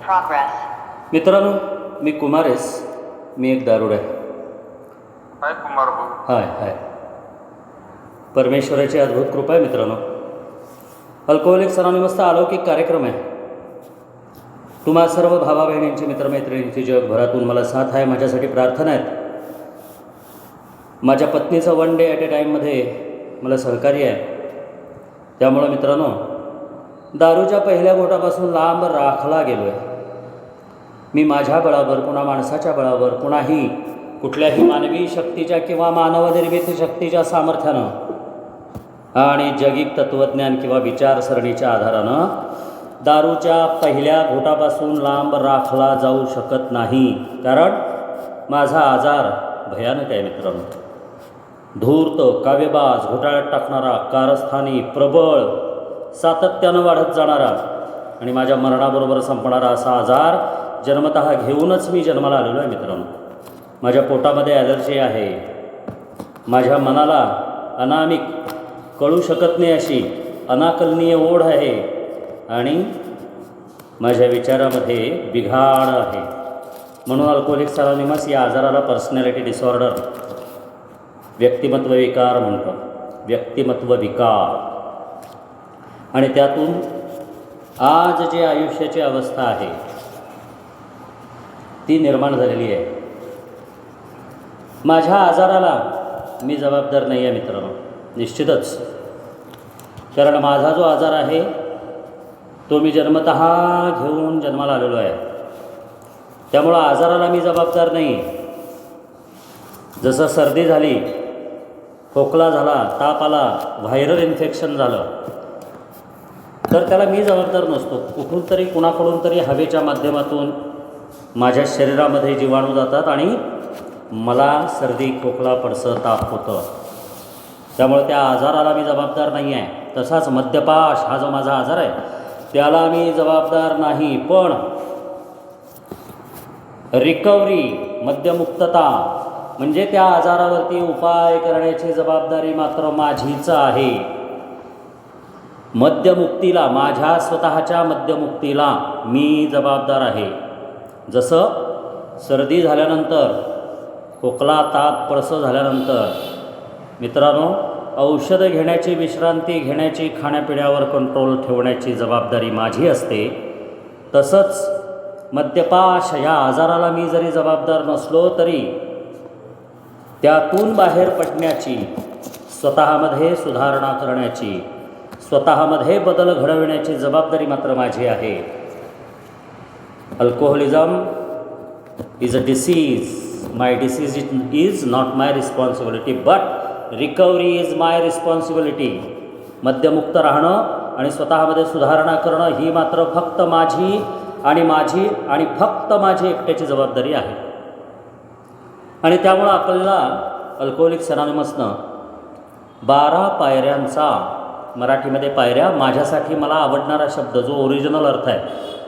Progress. मित्रांनो, मी कुमारेस. मी एक दारुड आहे. हाय कुमार भाऊ. हाय हाय. परमेश्वराची अद्भुत कृपा आहे मित्रांनो. अल्कोहोलिक्स अनॉनिमसचा अलौकिक कार्यक्रम आहे. तुम्हा सर्व भावा बहिणींची, मित्रमैत्रिणींची जगभरातून मला साथ आहे. माझ्यासाठी प्रार्थना आहेत. माझ्या पत्नीचं वन डे ॲट ए टाईममध्ये मला सहकार्य आहे. त्यामुळं मित्रांनो, दारूच्या पहिल्या घोटापासून लांब राखला गेलो आहे. मी माझ्या बळावर, पुन्हा माणसाच्या बळावर, पुन्हाही कुठल्याही मानवी शक्तीच्या किंवा मानवनिर्मित शक्तीच्या सामर्थ्यानं आणि जगिक तत्त्वज्ञान किंवा विचारसरणीच्या आधारानं दारूच्या पहिल्या घोटापासून लांब राखला जाऊ शकत नाही. कारण माझा आजार भयानक आहे मित्रांनो. धूर्त, काव्यबाज, घोटाळ्यात टाकणारा, कारस्थानी, प्रबळ, सातत्यानं वाढत जाणारा आणि माझ्या मरणाबरोबर संपणारा असा आजार जन्मतः घेऊनच मी जन्माला आलेलो आहे मित्रांनो. माझ्या पोटामध्ये ॲलर्जी आहे. माझ्या मनाला अनामिक, कळू शकत नाही अशी अनाकलनीय ओढ आहे आणि माझ्या विचारामध्ये बिघाड आहे. म्हणून अल्कोहोलिक्स अनॉनिमस या आजाराला पर्सनॅलिटी डिसऑर्डर, व्यक्तिमत्व विकार म्हणतो. व्यक्तिमत्व विकार. आणि त्यातून आज जे आयुष्याची अवस्था आहे ती निर्माण झालेली आहे. माझ्या आजाराला मी जबाबदार नाही आहे मित्रांनो, निश्चितच. कारण माझा जो आजार आहे तो मी जन्मतः घेऊन जन्माला आलेलो आहे. त्यामुळं आजाराला मी जबाबदार नाही. जसं सर्दी झाली, खोकला झाला, ताप आला, व्हायरल इन्फेक्शन झालं, तर त्याला मी जबाबदार नसतो. कुठून तरी, कुणाकडून तरी हवेच्या माध्यमातून माझ्या शरीरामध्ये जीवाणू जातात आणि मला सर्दी, खोकला, पडसं, ताप होतं. त्यामुळे त्या आजाराला मी जबाबदार नाही आहे. तसाच मद्यपाश हा जो माझा आजार आहे त्याला मी जबाबदार नाही. पण रिकव्हरी, मद्यमुक्तता म्हणजे त्या आजारावरती उपाय करण्याची जबाबदारी मात्र माझीच आहे. मद्यमुक्तीला, माझ्या स्वतःच्या मद्यमुक्तीला मी जबाबदार आहे. जसं सर्दी झाल्यानंतर, खोकला, ताप, पडसं झाल्यानंतर मित्रांनो औषधं घेण्याची, विश्रांती घेण्याची, खाण्यापिण्यावर कंट्रोल ठेवण्याची जबाबदारी माझी असते, तसंच मद्यपाश या आजाराला मी जरी जबाबदार नसलो तरी त्यातून बाहेर पडण्याची, स्वतःमध्ये सुधारणा करण्याची, स्वतःमध्ये बदल घडविण्याची जबाबदारी मात्र माझी आहे. Alcoholism is a disease. My disease is not my responsibility, but recovery is my responsibility. मद्यमुक्त राहणं आणि स्वतःमध्ये सुधारणा करणं ही मात्र फक्त माझी आणि फक्त माझी एकट्याची जबाबदारी आहे. आणि त्यामुळं आपल्याला अल्कोहोलिक्स अनॉनिमसनं 12 पायऱ्यांचा, मराठीमध्ये पायऱ्या, माझ्यासाठी मला आवडणारा शब्द जो ओरिजिनल अर्थ आहे,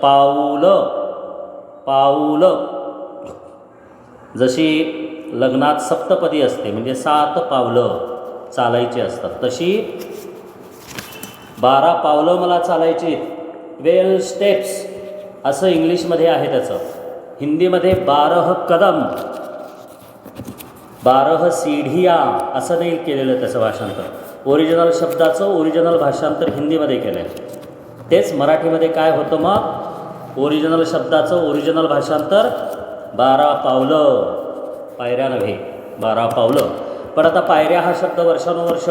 पाऊलं. पाऊलं जशी लग्नात सप्तपदी असते, म्हणजे 7 पावलं चालायची असतात, तशी 12 पावलं मला चालायची. 12 स्टेप्स असं इंग्लिशमध्ये आहे त्याचं. हिंदीमध्ये 12 कदम, 12 सीढिया असं नाही केलेलं त्याचं भाषांतर. ओरिजिनल शब्दाचं ओरिजिनल भाषांतर हिंदीमध्ये केलं आहे. तेच मराठीमध्ये काय होतं मग? ओरिजिनल शब्दाचं ओरिजिनल भाषांतर 12 पावलं. पायऱ्या नव्हे, 12 पावलं. पण आता पायऱ्या हा शब्द वर्षानुवर्ष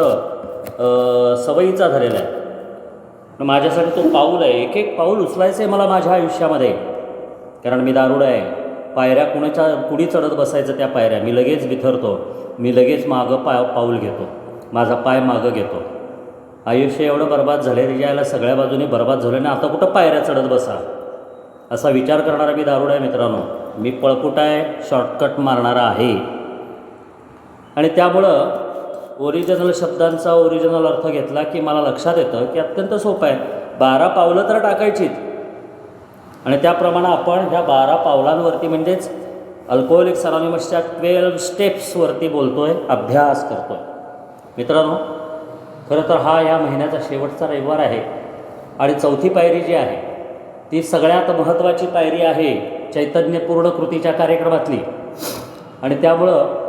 सवयीचा झालेला आहे. माझ्यासाठी तो पाऊल आहे. एक एक पाऊल उचलायचं आहे मला माझ्या आयुष्यामध्ये. कारण मी दारुड आहे. पायऱ्या कुणी चढत बसायचं त्या पायऱ्या मी लगेच बिथरतो. मी लगेच मागं पाऊल घेतो. माझा पाय मागं घेतो. आयुष्य एवढं बरबाद झालं आहे, यायला सगळ्या बाजूने बरबाद झालं आणि आता कुठं पायऱ्या चढत बसा असा विचार करणारा मी दारुड आहे मित्रांनो. मी पळपुट आहे, शॉर्टकट मारणारा आहे. आणि त्यामुळं ओरिजिनल शब्दांचा ओरिजिनल अर्थ घेतला की मला लक्षात येतं की अत्यंत सोपं आहे. 12 पावलं तर टाकायचीच. आणि त्याप्रमाणे आपण ह्या 12 पावलांवरती, म्हणजेच अल्कोहोलिक्स अनॉनिमसच्या 12 स्टेप्सवरती बोलतो आहे, अभ्यास करतो आहे मित्रांनो. खरं तर हा या महिन्याचा शेवटचा रविवार आहे आणि 4थी पायरी जी आहे ती सगळ्यात महत्त्वाची पायरी आहे चैतन्यपूर्ण कृतीच्या कार्यक्रमातली. आणि त्यामुळं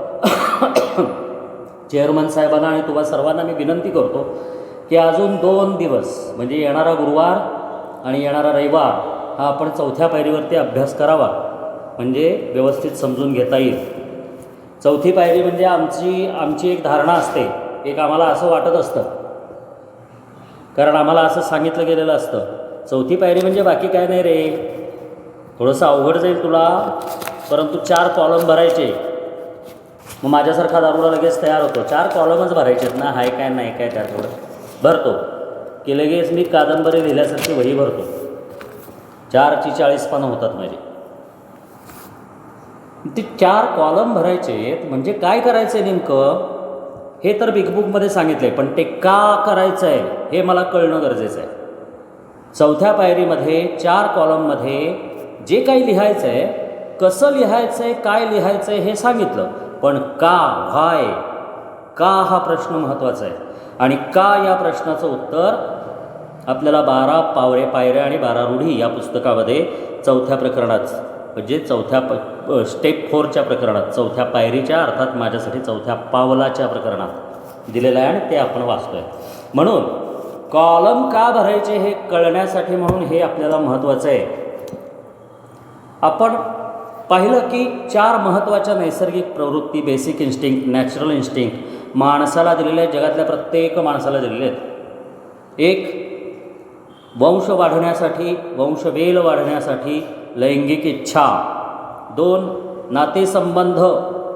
चेअरमन साहेबांना आणि तुम्हा सर्वांना मी विनंती करतो की अजून 2 दिवस म्हणजे येणारा गुरुवार आणि येणारा रविवार हा आपण चौथ्या पायरीवरती अभ्यास करावा, म्हणजे व्यवस्थित समजून घेता येईल. चौथी पायरी म्हणजे आमची एक धारणा असते, एक आम्हाला असं वाटत असतं, कारण आम्हाला असं सांगितलं गेलेलं असतं, चौथी पायरी म्हणजे बाकी काय नाही रे, थोडंसं अवघड जाईल तुला, परंतु 4 कॉलम भरायचे. मग माझ्यासारखा दारुडा लगेच तयार होतो, 4 कॉलमच भरायचेत ना, हाय काय नाही काय त्यात थोडं भरतो की लगेच मी कादंबरी लिहिल्यासारखी वही भरतो. 4ची 40 पानं होतात माझी. ती 4 कॉलम भरायचे म्हणजे काय करायचं आहे नेमकं हे तर बिग बुकमध्ये सांगितलं आहे, पण ते का करायचं आहे हे मला कळणं गरजेचं आहे. चौथ्या पायरीमध्ये 4 कॉलममध्ये जे काही लिहायचं आहे, कसं लिहायचं आहे, काय लिहायचं आहे हे सांगितलं, पण का, व्हाय, का हा प्रश्न महत्त्वाचा आहे. आणि का या प्रश्नाचं उत्तर आपल्याला 12 पायऱ्या आणि 12 रूढी या पुस्तकामध्ये चौथ्या प्रकरणात म्हणजे स्टेप 4च्या प्रकरणात, चौथ्या पायरीच्या अर्थात माझ्यासाठी चौथ्या पावलाच्या प्रकरणात दिलेलं आहे आणि ते आपण वाचतो आहे. म्हणून कॉलम का भरायचे हे कळण्यासाठी म्हणून हे आपल्याला महत्त्वाचं आहे. आपण पाहिलं की 4 महत्त्वाच्या नैसर्गिक प्रवृत्ती, बेसिक इन्स्टिंक्ट, नॅचरल इन्स्टिंक्ट माणसाला दिलेल्या आहेत, जगातल्या प्रत्येक माणसाला दिलेले आहेत. एक, वंश वाढण्यासाठी, वंशवेल वाढण्यासाठी लैंगिक इच्छा. 2, नातेसंबंध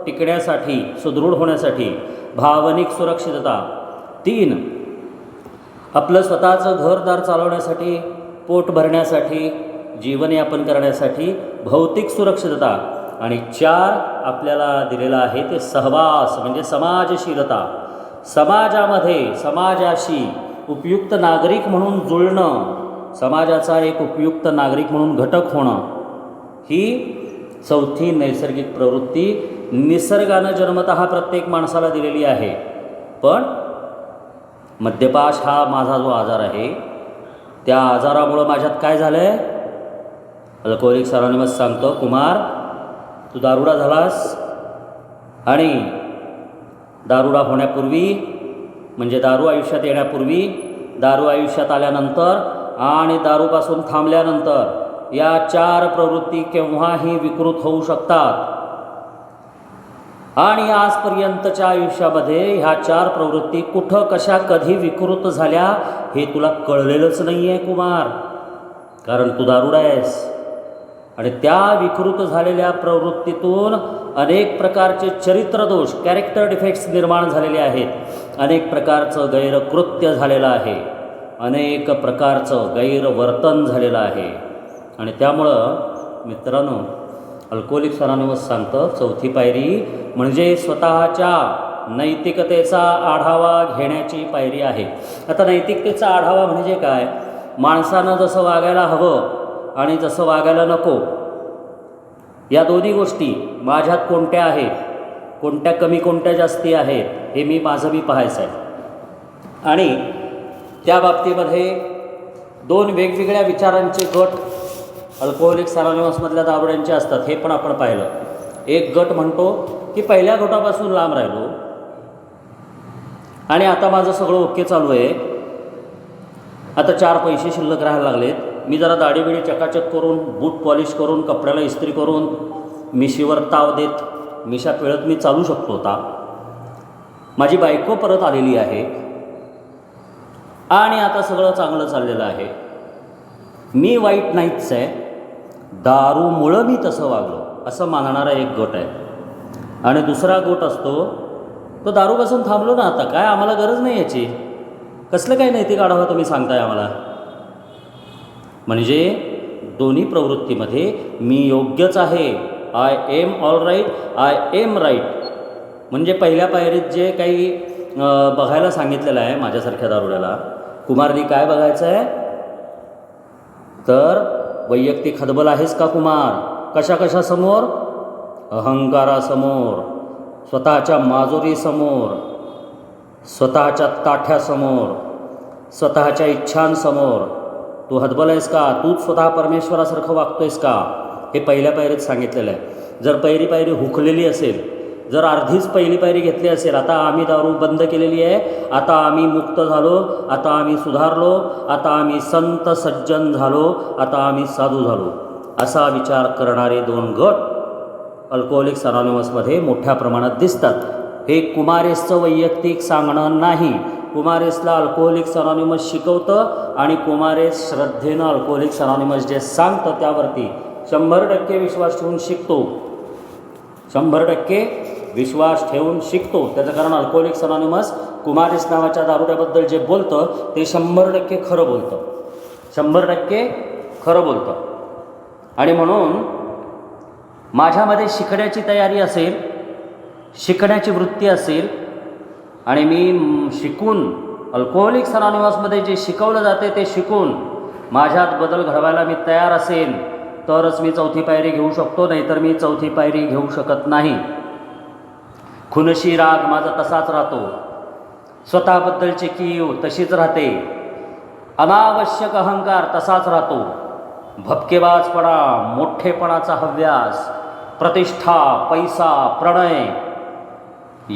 टिकण्यासाठी, सुदृढ होण्यासाठी भावनिक सुरक्षितता. 3, आपलं स्वतःचं घरदार चालवण्यासाठी, पोट भरण्यासाठी, जीवनयापन करण्यासाठी भौतिक सुरक्षितता. आणि 4 आपल्याला दिलेला आहे ते सहवास म्हणजे समाजशीलता. समाजामध्ये समाजाशी उपयुक्त नागरिक म्हणून जुळणं, समाजाचा एक उपयुक्त नागरिक म्हणून घटक होणं, ही चौथी नैसर्गिक प्रवृत्ती निसर्गानं जन्मतः प्रत्येक माणसाला दिलेली आहे. पण मद्यपाश हा माझा जो आजार आहे, त्या आजारामुळं माझ्यात काय झालं आहे, अल्कोहोलिक्स अनॉनिमस सांगतो, कुमार तू दारुडा झालास. आणि दारुडा होण्यापूर्वी म्हणजे दारू आयुष्यात येण्यापूर्वी, दारू आयुष्यात आल्यानंतर आणि दारूपासून थांबल्यानंतर या 4 प्रवृत्ती केव्हाही विकृत होऊ शकतात. आणि आजपर्यंतच्या आयुष्यामध्ये ह्या 4 प्रवृत्ती कुठं कशा कधी विकृत झाल्या हे तुला कळलेलंच नाही आहे कुमार, कारण तू दारुडा आहेस. आणि त्या विकृत झालेल्या प्रवृत्तीतून अनेक प्रकारचे चरित्रदोष, कॅरेक्टर डिफेक्ट्स निर्माण झालेले आहेत, अनेक प्रकारचं गैरकृत्य झालेलं आहे, अनेक प्रकारचं गैरवर्तन झालेलं आहे. आणि त्यामुळं मित्रांनो, अल्कोहोलिक्स अनॉनिमस सांगतं, चौथी पायरी म्हणजे स्वतःच्या नैतिकतेचा आढावा घेण्याची पायरी आहे. आता नैतिकतेचा आढावा म्हणजे काय, माणसानं जसं वागायला हवं आणि जसं वागायला नको, या दोन्ही गोष्टी माझ्यात कोणत्या आहेत, कोणत्या कमी कोणत्या जास्ती आहेत, हे मी पाहायचं आहे. आणि त्या बाबतीमध्ये 2 वेगवेगळ्या विचारांचे गट अल्कोहोलिक्स अनॉनिमसमधल्या दारुड्यांचे असतात, हे पण आपण पाहिलं. एक गट म्हणतो की पहिल्या गटापासून लांब राहिलो आणि आता माझं सगळं ओके चालू आहे, आता 4 पैसे शिल्लक राहायला लागलेत, मी जरा दाढीबिडी चकाचक करून, बूट पॉलिश करून, कपड्याला इस्त्री करून, मिशीवर ताव देत, मिशा पिळत मी चालू शकतो होता. माझी बायको परत आलेली आहे आणि आता सगळं चांगलं चाललेलं आहे, मी वाईट नाहीच आहे, दारूमुळं मी तसं वागलो असं मानणारा एक गट आहे. आणि दुसरा गट असतो तो दारूपासून थांबलो ना, आता काय आम्हाला गरज नाही याची, कसलं काय नैतिक आढावा तुम्ही सांगताय आम्हाला. म्हणजे दोन्ही प्रवृत्तीमध्ये मी योग्यच आहे, I am all right, I am right. म्हणजे पहिल्या पायरीत जे काही बघायला सांगितलेलं आहे माझ्यासारख्या दारुड्याला, कुमारनी काय बघायचं आहे तर वैयक्तिक हतबल आहेस का कुमार, कशासमोर, अहंकारासमोर, स्वतःच्या माजुरीसमोर, स्वतःच्या ताठ्यासमोर, स्वतःच्या इच्छांसमोर, तू हतबल आहेस का, तूच स्वतः परमेश्वरासारखं वागतोयस का, हे पहिल्या पायरीत सांगितलेलं आहे. जर पहिली पायरी हुकलेली असेल, जर अर्धीच पहिली पायरी घेतली असेल, आता आम्ही दारू बंद केलेली आहे, आता आम्ही मुक्त झालो, आता आम्ही सुधारलो, आता आम्ही संत सज्जन झालो, आता आम्ही साधू झालो, असा विचार करणारे दोन गट अल्कोहोलिक्स अनॉनिमसमध्ये मोठ्या प्रमाणात दिसतात. हे कुमारेसचं वैयक्तिक सांगणं नाही. कुमारेसला अल्कोहोलिक्स अनॉनिमस शिकवतं आणि कुमारेस श्रद्धेनं अल्कोहोलिक्स अनॉनिमस जे सांगतं त्यावरती 100% विश्वास ठेवून शिकतो. 100% विश्वास ठेवून शिकतो. त्याचं कारण अल्कोहोलिक्स अनॉनिमस कुमारेस नावाच्या दारुड्याबद्दल जे बोलतं ते 100% खरं बोलतं. 100% खरं बोलतं. आणि म्हणून माझ्यामध्ये शिकण्याची तयारी असेल, शिकण्याची वृत्ती असेल आणि मी शिकून अल्कोहोलिक्स अनॉनिमसमध्ये जे शिकवलं जाते ते शिकून माझ्यात बदल घडवायला मी तयार असेल तरच मी चौथी पायरी घेऊ शकतो, नाहीतर मी चौथी पायरी घेऊ शकत नाही. खुनशी राग माझा तसाच राहतो, स्वतःबद्दलची कीव तशीच राहते, अनावश्यक अहंकार तसाच राहतो, भपकेबाजपणा, मोठेपणाचा हव्यास, प्रतिष्ठा, पैसा, प्रणय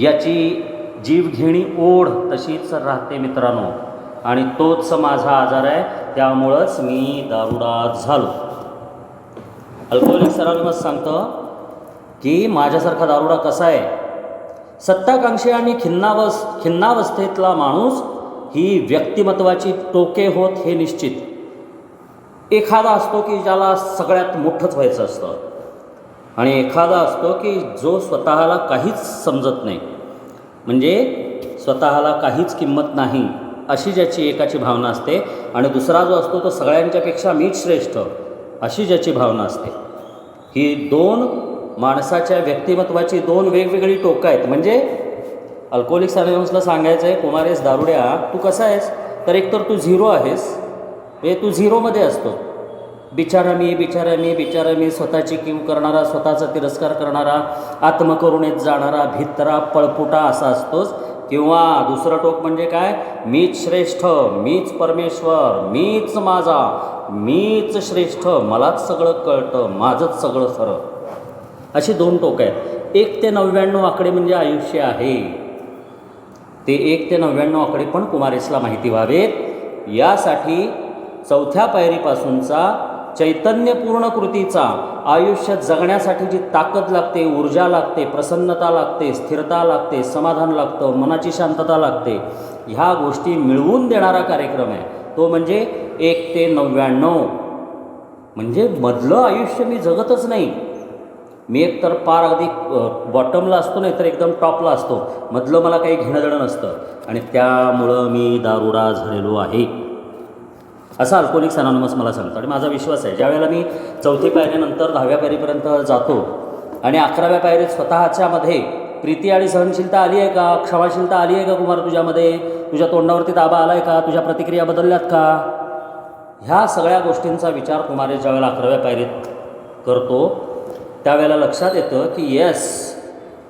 याची जीवघेणी ओढ तशीच राहते मित्रांनो. आणि तोच माझा आजार आहे, त्यामुळंच मी दारुडा झालो. अल्कोहोलिक्स अनॉनिमस सांगतं की माझ्यासारखा दारुडा कसा आहे. सत्ताकांक्षी आणि खिन्नावस्थेतला माणूस ही व्यक्तिमत्वाची टोके होत हे निश्चित. एखादा असतो की ज्याला सगळ्यात मोठंच व्हायचं असतं आणि एखादा असतो की जो स्वतःला काहीच समजत नाही, म्हणजे स्वतःला काहीच किंमत नाही अशी ज्याची एकाची भावना असते. आणि दुसरा जो असतो तो सगळ्यांच्यापेक्षा मीच श्रेष्ठ अशी ज्याची भावना असते. ही दोन माणसाच्या व्यक्तिमत्वाची दोन वेगवेगळी टोकं आहेत. म्हणजे अल्कोहोलिक्स अनॉनिमसला सांगायचं आहे, कुमारेस दारुड्या तू कसा आहेस, तर एकतर तू झिरो आहेस, म्हणजे तू झिरोमध्ये असतो. बिचारा मी स्वतःची कीव करणारा, स्वतःचा तिरस्कार करणारा, आत्मकरुणेत जाणारा, भित्रा पळपुटा असा असतोस. किंवा दुसरं टोक म्हणजे काय, मीच श्रेष्ठ, मीच परमेश्वर, मीच माझा, मीच श्रेष्ठ, मलाच सगळं कळतं, माझंच सगळं खरं. अशी दोन टोकं आहेत. 1 ते 99 आकडे म्हणजे आयुष्य आहे. ते 1 ते 99 आकडे पण कुमारेसला माहिती व्हावेत यासाठी चौथ्या पायरीपासूनचा चैतन्यपूर्ण कृतीचा आयुष्य जगण्यासाठी जी ताकद लागते, ऊर्जा लागते, प्रसन्नता लागते, स्थिरता लागते, समाधान लागतं, मनाची शांतता लागते, ह्या गोष्टी मिळवून देणारा कार्यक्रम आहे तो म्हणजे 1 ते 99. म्हणजे मधलं आयुष्य मी जगतच नाही. मी एकतर पार अगदी बॉटमला असतो, नाही तर एकदम टॉपला असतो. मधलं मला काही घेणं देणं नसतं आणि त्यामुळं मी दारुडा झालेलो आहे असं अल्कोहोलिक्स अनॉनिमस मला सांगतो. आणि माझा विश्वास आहे ज्यावेळेला मी चौथी पायरीनंतर 10व्या पायरीपर्यंत जातो आणि 11व्या पायरीत स्वतःच्यामध्ये प्रीती आणि सहनशीलता आली आहे का, क्षमाशीलता आली आहे का कुमार तुझ्यामध्ये, तुझ्या तोंडावरती दाबा आला आहे का, तुझ्या प्रतिक्रिया बदलल्यात का, ह्या सगळ्या गोष्टींचा विचार कुमारेस ज्यावेळेला 11व्या पायरीत करतो त्यावेळेला लक्षात येतं की येस,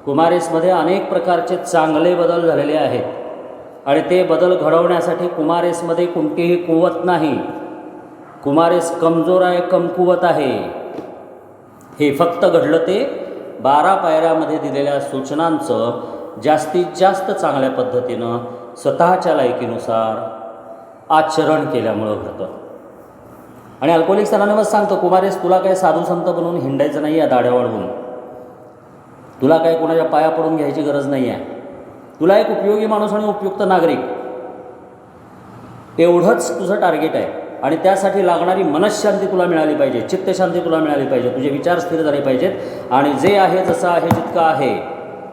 कुमारेसमध्ये अनेक प्रकारचे चांगले बदल झालेले आहेत आणि ते बदल घडवण्यासाठी कुमारेसमध्ये कोणतीही कुवत नाही. कुमारेस कमजोर आहे, कमकुवत आहे. हे फक्त घडलं ते 12 पायऱ्यामध्ये दिलेल्या सूचनांचं जास्तीत जास्त चांगल्या पद्धतीनं स्वतःच्या लायकीनुसार आचरण केल्यामुळं घडतं. आणि अल्कोहोलिक्स अनॉनिमस सांगतो, कुमारेस तुला काय साधू संत बनवून हिंडायचं नाही आहे दाढ्या वाढवून, तुला काय कोणाच्या पाया पडून घ्यायची गरज नाही आहे. तुला एक उपयोगी माणूस आणि उपयुक्त नागरिक एवढंच तुझं टार्गेट आहे. आणि त्यासाठी लागणारी मनःशांती तुला मिळाली पाहिजे, चित्तशांती तुला मिळाली पाहिजे, तुझे विचार स्थिर झाले पाहिजेत आणि जे आहे जसं आहे जितकं आहे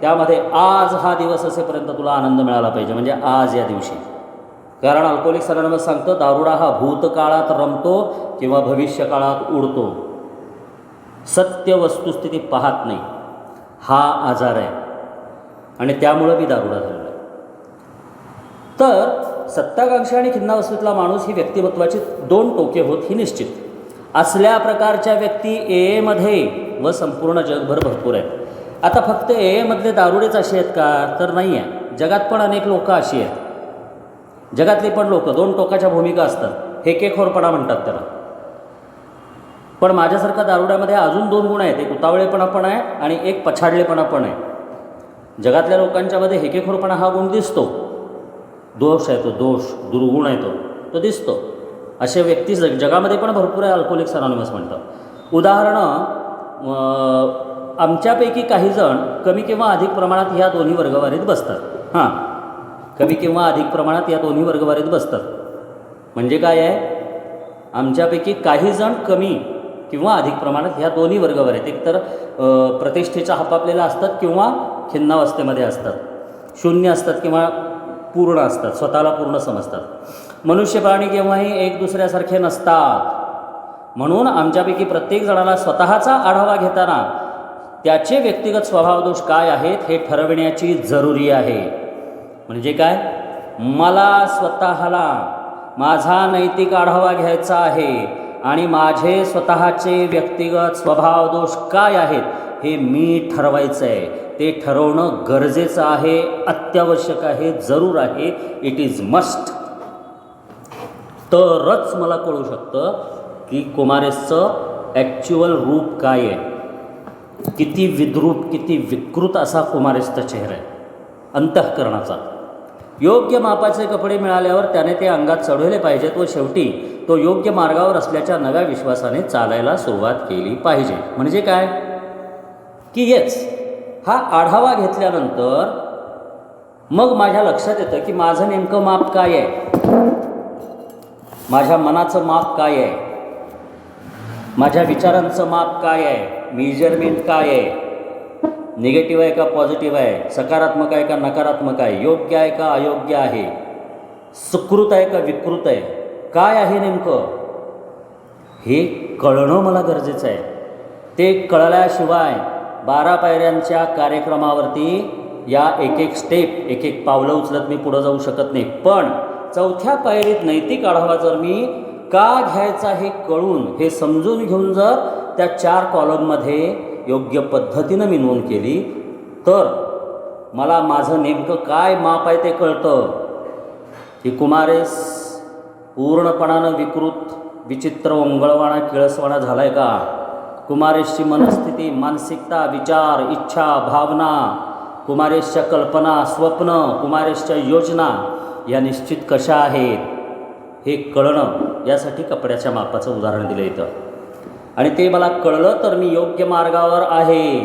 त्यामध्ये आज हा दिवस असेपर्यंत तुला आनंद मिळाला पाहिजे, म्हणजे आज या दिवशी. कारण अल्कोहोलिक्स अनॉनिमस सांगतं दारुडा हा भूतकाळात रमतो किंवा भविष्यकाळात उडतो, सत्य वस्तुस्थिती पाहत नाही. हा आजार आहे आणि त्यामुळं मी दारुडा झालेला आहे. तर सत्ताकांक्षा आणि खिन्नावस्थेतला माणूस ही व्यक्तिमत्वाची दोन टोके होत ही निश्चित. असल्या प्रकारच्या व्यक्ती एमध्ये व संपूर्ण जगभर भरपूर आहेत. आता फक्त एमधले दारुडेच असे आहेत का, तर नाही आहे. जगात पण अनेक लोक अशी आहेत. जगातली पण लोक दोन टोकाच्या भूमिका असतात. हेकेखोरपणा म्हणतात त्याला. पण माझ्यासारखा दारुड्यामध्ये अजून 2 गुण आहेत. एक उतावळेपणा पण आहे आणि एक पछाडलेपणा पण आहे. जगातल्या लोकांच्यामध्ये हेकेखोरपणा हा गुण दिसतो, दोष आहे तो, दुर्गुण आहे तो दिसतो. असे व्यक्ती जगामध्ये पण भरपूर आहे. अल्कोहोलिक्स अनॉनिमस म्हणतं. उदाहरणं, आमच्यापैकी काही जण कमी किंवा अधिक प्रमाणात ह्या दोन्ही वर्गवारीत बसतात. कमी किंवा अधिक प्रमाणात या दोन्ही वर्गवारीत बसतात. म्हणजे काय आहे, आमच्यापैकी काही जण कमी किंवा अधिक प्रमाणात ह्या दोन्ही वर्गवारीत, एकतर प्रतिष्ठेच्या हपापलेल्या असतात किंवा खिन्नावस्थेमध्ये असतात, शून्य असतात किंवा पूर्ण असतात, स्वतःला पूर्ण समजतात. मनुष्य प्राणी केव्हाही एक दुसऱ्यासारखे नसतात. म्हणून आमच्यापैकी प्रत्येक जणाला स्वतःचा आढावा घेताना त्याचे व्यक्तिगत स्वभावदोष काय आहेत हे ठरविण्याची जरुरी आहे. म्हणजे काय, मला स्वतःला माझा नैतिक आढावा घ्यायचा आहे आणि माझे स्वतःचे व्यक्तिगत स्वभावदोष काय आहेत हे मी ठरवायचं आहे. ते ठरवणं गरजेचं आहे, अत्यावश्यक आहे, जरूर आहे. It is must. तरच मला कळू शकतं की कुमारेसचं ॲक्च्युअल रूप काय आहे. किती विद्रूप, किती विकृत असा कुमारेसचा चेहरा आहे अंतःकरणाचा. योग्य मापाचे कपडे मिळाल्यावर त्याने ते अंगात चढवले पाहिजेत व शेवटी तो योग्य मार्गावर असल्याच्या नव्या विश्वासाने चालायला सुरुवात केली पाहिजे. म्हणजे काय की येस, हा आढावा घेतल्यानंतर मग माझ्या लक्षात येतं की माझं नेमकं माप काय आहे, माझ्या मनाचं माप काय आहे, माझ्या विचारांचं माप काय आहे, मेजरमेंट काय आहे, निगेटिव्ह आहे का पॉझिटिव्ह आहे, सकारात्मक आहे का नकारात्मक आहे, योग्य आहे का अयोग्य आहे, सुकृत आहे का विकृत आहे, काय आहे नेमकं हे कळणं मला गरजेचं आहे. ते कळल्याशिवाय 12 पायऱ्यांच्या कार्यक्रमावरती या एक स्टेप, एक पावलं उचलत मी पुढं जाऊ शकत नाही. पण 4थ्या पायरीत नैतिक आढावा जर मी का घ्यायचा हे कळून, हे समजून घेऊन जर त्या 4 कॉलममध्ये योग्य पद्धतीनं मी नोंद केली तर मला माझं नेमकं काय माप आहे ते कळतं. की कुमारेस पूर्णपणानं विकृत, विचित्र, ओंगळवाणा, किळसवाणा झाला आहे का? कुमारेसची मनस्थिती, मानसिकता, विचार, इच्छा, भावना, कुमारेसच्या कल्पना, स्वप्न, कुमारेसच्या योजना या निश्चित कशा आहेत हे कळणं, यासाठी कपड्याच्या मापाचं उदाहरण दिलं इथं. आणि ते मला कळलं तर मी योग्य मार्गावर आहे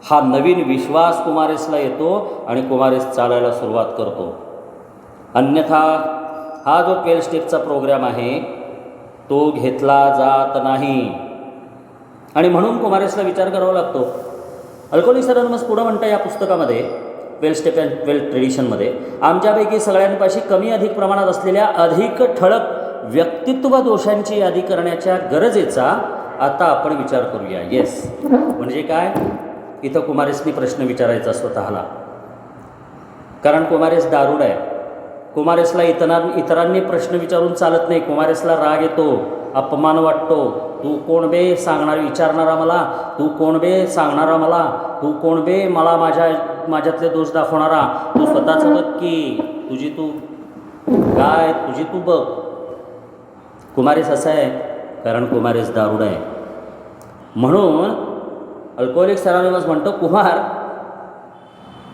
हा नवीन विश्वास कुमारेसला येतो आणि कुमारेस चालायला सुरुवात करतो. अन्यथा हा जो 12 स्टेपचा प्रोग्राम आहे तो घेतला जात नाही. आणि म्हणून कुमारेसला विचार करावा लागतो. अल्कोहोलिक्स अनॉनिमस पुढं म्हणतं या पुस्तकामध्ये, 12 स्टेप अँड 12 ट्रेडिशनमध्ये, आमच्यापैकी सगळ्यांपाशी कमी अधिक प्रमाणात असलेल्या अधिक ठळक व्यक्तित्व दोषांची यादी करण्याच्या गरजेचा आता आपण विचार करूया. येस, म्हणजे काय, इथं कुमारेसनी प्रश्न विचारायचा स्वतःला. कारण कुमारेस दारुड आहे. कुमारेसला इतरांनी प्रश्न विचारून चालत नाही. कुमारेसला राग येतो, अपमान वाटतो. तू कोण बे सांगणार, विचारणारा मला, तू कोण बे सांगणारा मला, तू कोण बे मला माझ्यातले दोष दाखवणारा, तू स्वतःचं बघ की, तुझी तू बघ. कुमारेस असं आहे कारण कुमारेस दारुड आहे. म्हणून अल्कोहोलिक्स अनॉनिमस म्हणतो, कुमार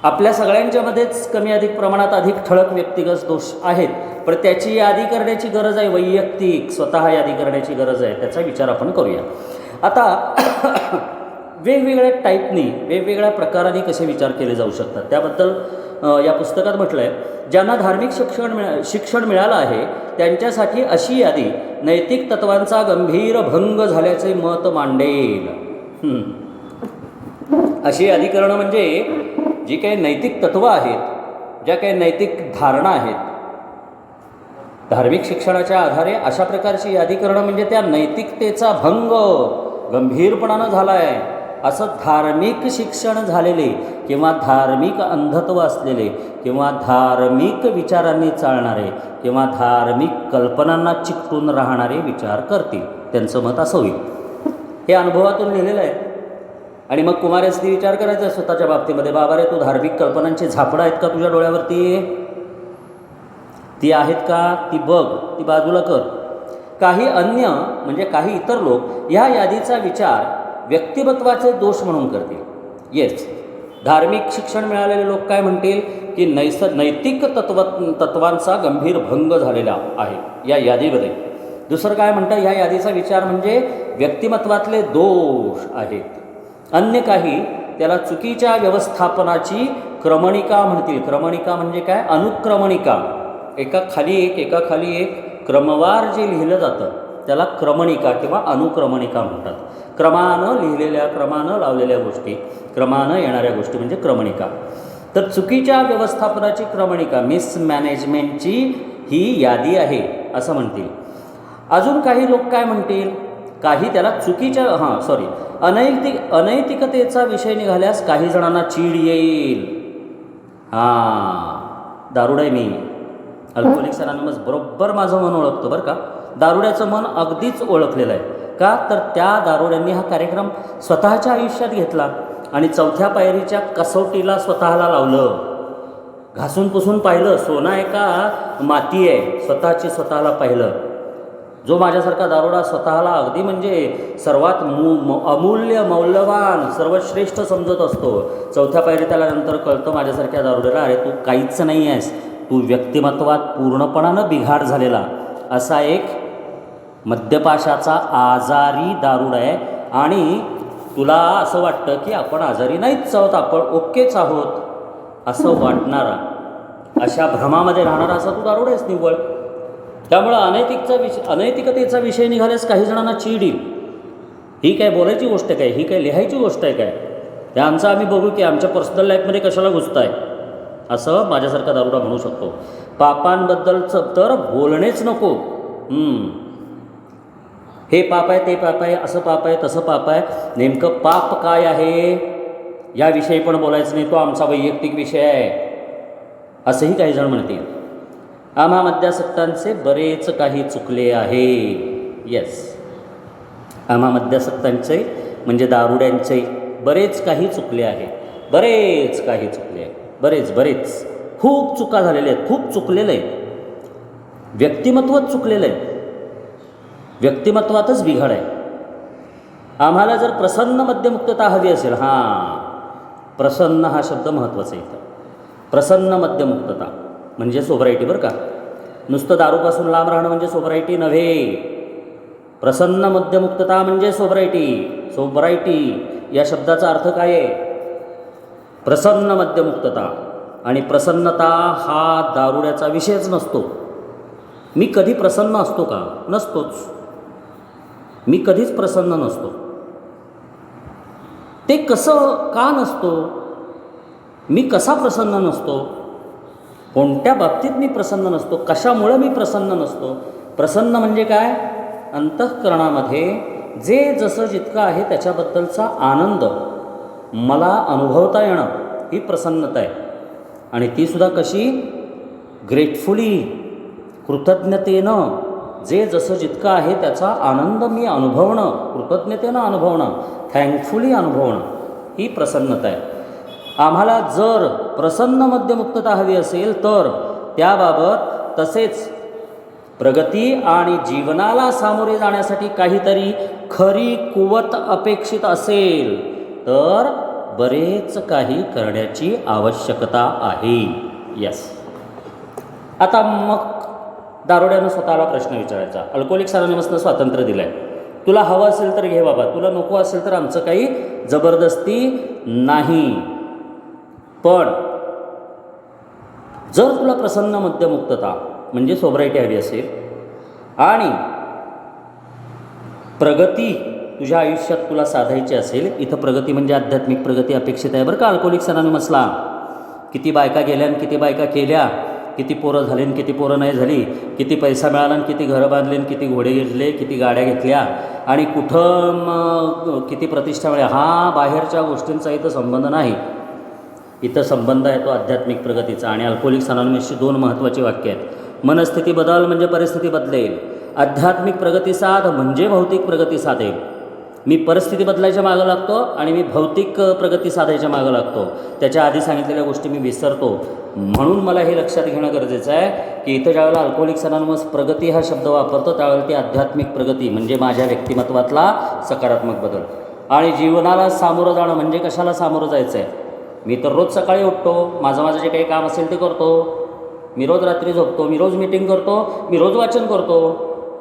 आपल्या सगळ्यांच्यामध्येच कमी अधिक प्रमाणात अधिक ठळक व्यक्तिगत दोष आहेत, पण त्याची यादी करण्याची गरज आहे. वैयक्तिक स्वतः यादी करण्याची गरज आहे. त्याचा विचार आपण करूया. आता वेगवेगळ्या टाईपनी, वेगवेगळ्या प्रकाराने कसे विचार केले जाऊ शकतात त्याबद्दल या पुस्तकात म्हटलं आहे. ज्यांना धार्मिक शिक्षण मिळालं आहे त्यांच्यासाठी अशी यादी नैतिक तत्वांचा गंभीर भंग झाल्याचे मत मांडेल. अशी यादी करणं म्हणजे जी काही नैतिक तत्त्वं आहेत, ज्या काही नैतिक धारणा आहेत, धार्मिक शिक्षणाच्या आधारे अशा प्रकारची यादी करणं म्हणजे त्या नैतिकतेचा भंग गंभीरपणानं झाला आहे असं धार्मिक शिक्षण झालेले किंवा धार्मिक अंधत्व असलेले किंवा धार्मिक विचारांनी चालणारे किंवा धार्मिक कल्पनांना चिकटून राहणारे विचार करतील. त्यांचं मत असं होईल. हे अनुभवातून लिहिलेलं आहे. आणि मग कुमारेसनी विचार करायचा स्वतःच्या बाबतीमध्ये, बाबा रे, तू धार्मिक कल्पनांची झापडं आहेत का तुझ्या डोळ्यावरती? ती आहेत का ती बघ, ती बाजूला कर. काही अन्य म्हणजे काही इतर लोक ह्या यादीचा विचार व्यक्तिमत्वाचे दोष म्हणून करतील. येस, धार्मिक शिक्षण मिळालेले लोक काय म्हणतील की नैतिक तत्वांचा गंभीर भंग झालेला आहे या यादीमध्ये. दुसरं काय म्हणतं, ह्या यादीचा विचार म्हणजे व्यक्तिमत्वातले दोष आहेत. अन्य काही त्याला चुकीच्या व्यवस्थापनाची क्रमणिका म्हणतील. क्रमणिका म्हणजे काय, अनुक्रमणिका, एका खाली एक क्रमवार जे लिहिलं जातं त्याला क्रमणिका किंवा अनुक्रमणिका म्हणतात. क्रमानं लिहिलेल्या, क्रमानं लावलेल्या गोष्टी, क्रमानं येणाऱ्या गोष्टी म्हणजे क्रमणिका. तर चुकीच्या व्यवस्थापनाची क्रमणिका, मिसमॅनेजमेंटची ही यादी आहे असं म्हणतील. अजून काही लोक काय म्हणतील, काही त्याला चुकीच्या अनैतिकतेचा विषय निघाल्यास काही जणांना चीड येईल. दारुडे मी अल्कोहोलिक्स अनॉनिमस बरोबर माझं मन ओळखतो बरं का. दारुड्याचं मन अगदीच ओळखलेलं आहे. का तर त्या दारुड्यांनी हा कार्यक्रम स्वतःच्या आयुष्यात घेतला आणि 4थ्या पायरीच्या कसोटीला स्वतःला लावलं. घासून पुसून पाहिलं, सोना आहे का माती आहे, स्वतःला पाहिलं. जो माझ्यासारखा दारुडा स्वतःला अगदी म्हणजे सर्वात अमूल्य, मौल्यवान, सर्वश्रेष्ठ समजत असतो, 4थ्या पायरी त्याला नंतर कळतं माझ्यासारख्या दारुड्याला, अरे तू काहीच नाही आहेस, तू व्यक्तिमत्वात पूर्णपणानं बिघाड झालेला असा एक मद्यपाशाचा आजारी दारुड आहे. आणि तुला असं वाटतं की आपण आजारी नाहीच आहोत, आपण ओकेच आहोत असं वाटणारा, अशा भ्रमामध्ये राहणारा असा तू दारुड आहेस निव्वळ. त्यामुळं अनैतिकतेचा विषय निघाल्यास काही जणांना चीड येईल. ही काय बोलायची गोष्ट आहे काय, ही काय लिहायची गोष्ट आहे काय, त्या आमचं आम्ही बघू की आमच्या पर्सनल लाईफमध्ये कशाला घुसताय असं माझ्यासारखा दारुडा म्हणू शकतो. पापांबद्दलचं तर बोलणेच नको. हे पाप आहे, ते पाप आहे, असं पाप आहे, तसं पाप आहे. नेमकं पाप काय आहे याविषयी पण बोलायचं नाही, तो आमचा वैयक्तिक विषय आहे असंही काही जण म्हणतील. आम्हा मद्यासक्तांचे बरेच काही चुकले आहे. येस, आम्हा मद्यासक्तांचे म्हणजे दारुड्यांचे बरेच काही चुकले आहे. बरेच काही चुकले आहे, बरेच खूप चुका झालेल्या आहेत, खूप चुकलेलं आहे. व्यक्तिमत्वच चुकलेलं आहे, व्यक्तिमत्वातच बिघाड आहे. आम्हाला जर प्रसन्न मद्यमुक्तता हवी असेल, प्रसन्न हा शब्द महत्त्वाचा आहे इथं. प्रसन्न मद्यमुक्तता म्हणजे सोबरायटी बरं का. नुसतं दारूपासून लांब राहणं म्हणजे सोबरायटी नव्हे. प्रसन्न मद्यमुक्तता म्हणजे सोबरायटी या शब्दाचा अर्थ काय आहे, प्रसन्न मद्यमुक्तता. आणि प्रसन्नता हा दारुड्याचा विषयच नसतो. मी कधी प्रसन्न असतो का, नसतोच. मी कधीच प्रसन्न नसतो. ते कसं का नसतो, मी कसा प्रसन्न नसतो, कोणत्या बाबतीत मी प्रसन्न नसतो, कशामुळं मी प्रसन्न नसतो. प्रसन्न म्हणजे काय, अंतःकरणामध्ये जे जसं जितकं आहे त्याच्याबद्दलचा आनंद मला अनुभवता येणं ही प्रसन्नता आहे. आणि तीसुद्धा कशी, ग्रेटफुली, कृतज्ञतेनं, जे जसं जितकं आहे त्याचा आनंद मी अनुभवणं, कृतज्ञतेनं अनुभवणं, थँकफुली अनुभवणं ही प्रसन्नता आहे. आम्हाला जर प्रसन्न मद्यमुक्तता हवी असेल तर त्याबाबत, तसेच प्रगती आणि जीवनाला सामोरे जाण्यासाठी काहीतरी खरी कुवत अपेक्षित असेल तर बरेच काही करण्याची आवश्यकता आहे. येस. आता मग दारुड्यानं स्वतःला प्रश्न विचारायचा. अल्कोहोलिक्स अनॉनिमसनं स्वातंत्र्य दिलं आहे, तुला हवं असेल तर घे बाबा, तुला नको असेल तर आमचं काही जबरदस्ती नाही. पण जर तुला प्रसन्न मद्यमुक्तता म्हणजे सोबरायटी हवी असेल आणि प्रगती तुझ्या आयुष्यात तुला साधायची असेल, इथं प्रगती म्हणजे आध्यात्मिक प्रगती अपेक्षित आहे बरं का. अल्कोहोलिक्स अनॉनिमसला किती बायका गेल्या आणि किती बायका केल्या, किती पोरं झाली आणि किती पोरं नाही झाली, किती पैसा मिळाला आणि किती घरं बांधली आणि किती घोडे घेतले, किती गाड्या घेतल्या आणि कुठं किती प्रतिष्ठा मिळाली, हा बाहेरच्या गोष्टींचा इथं संबंध नाही. इथं संबंध आहे तो आध्यात्मिक प्रगतीचा. आणि अल्कोहोलिक्स अनॉनिमसची 2 महत्त्वाची वाक्य आहेत. मनस्थिती बदल म्हणजे परिस्थिती बदलेल, आध्यात्मिक प्रगती साध म्हणजे भौतिक प्रगती साधेल. मी परिस्थिती बदलायच्या मागं लागतो आणि मी भौतिक प्रगती साधायच्या मागं लागतो. त्याच्या आधी सांगितलेल्या गोष्टी मी विसरतो. म्हणून मला हे लक्षात घेणं गरजेचं आहे की इथं ज्यावेळेला अल्कोहोलिक्स अनॉनिमस प्रगती हा शब्द वापरतो त्यावेळेला ती आध्यात्मिक प्रगती म्हणजे माझ्या व्यक्तिमत्वातला सकारात्मक बदल. आणि जीवनाला सामोरं जाणं म्हणजे कशाला सामोरं जायचं आहे. मी तर रोज सकाळी उठतो, माझं जे काही काम असेल ते करतो, मी रोज रात्री झोपतो, मी रोज मीटिंग करतो, मी रोज वाचन करतो,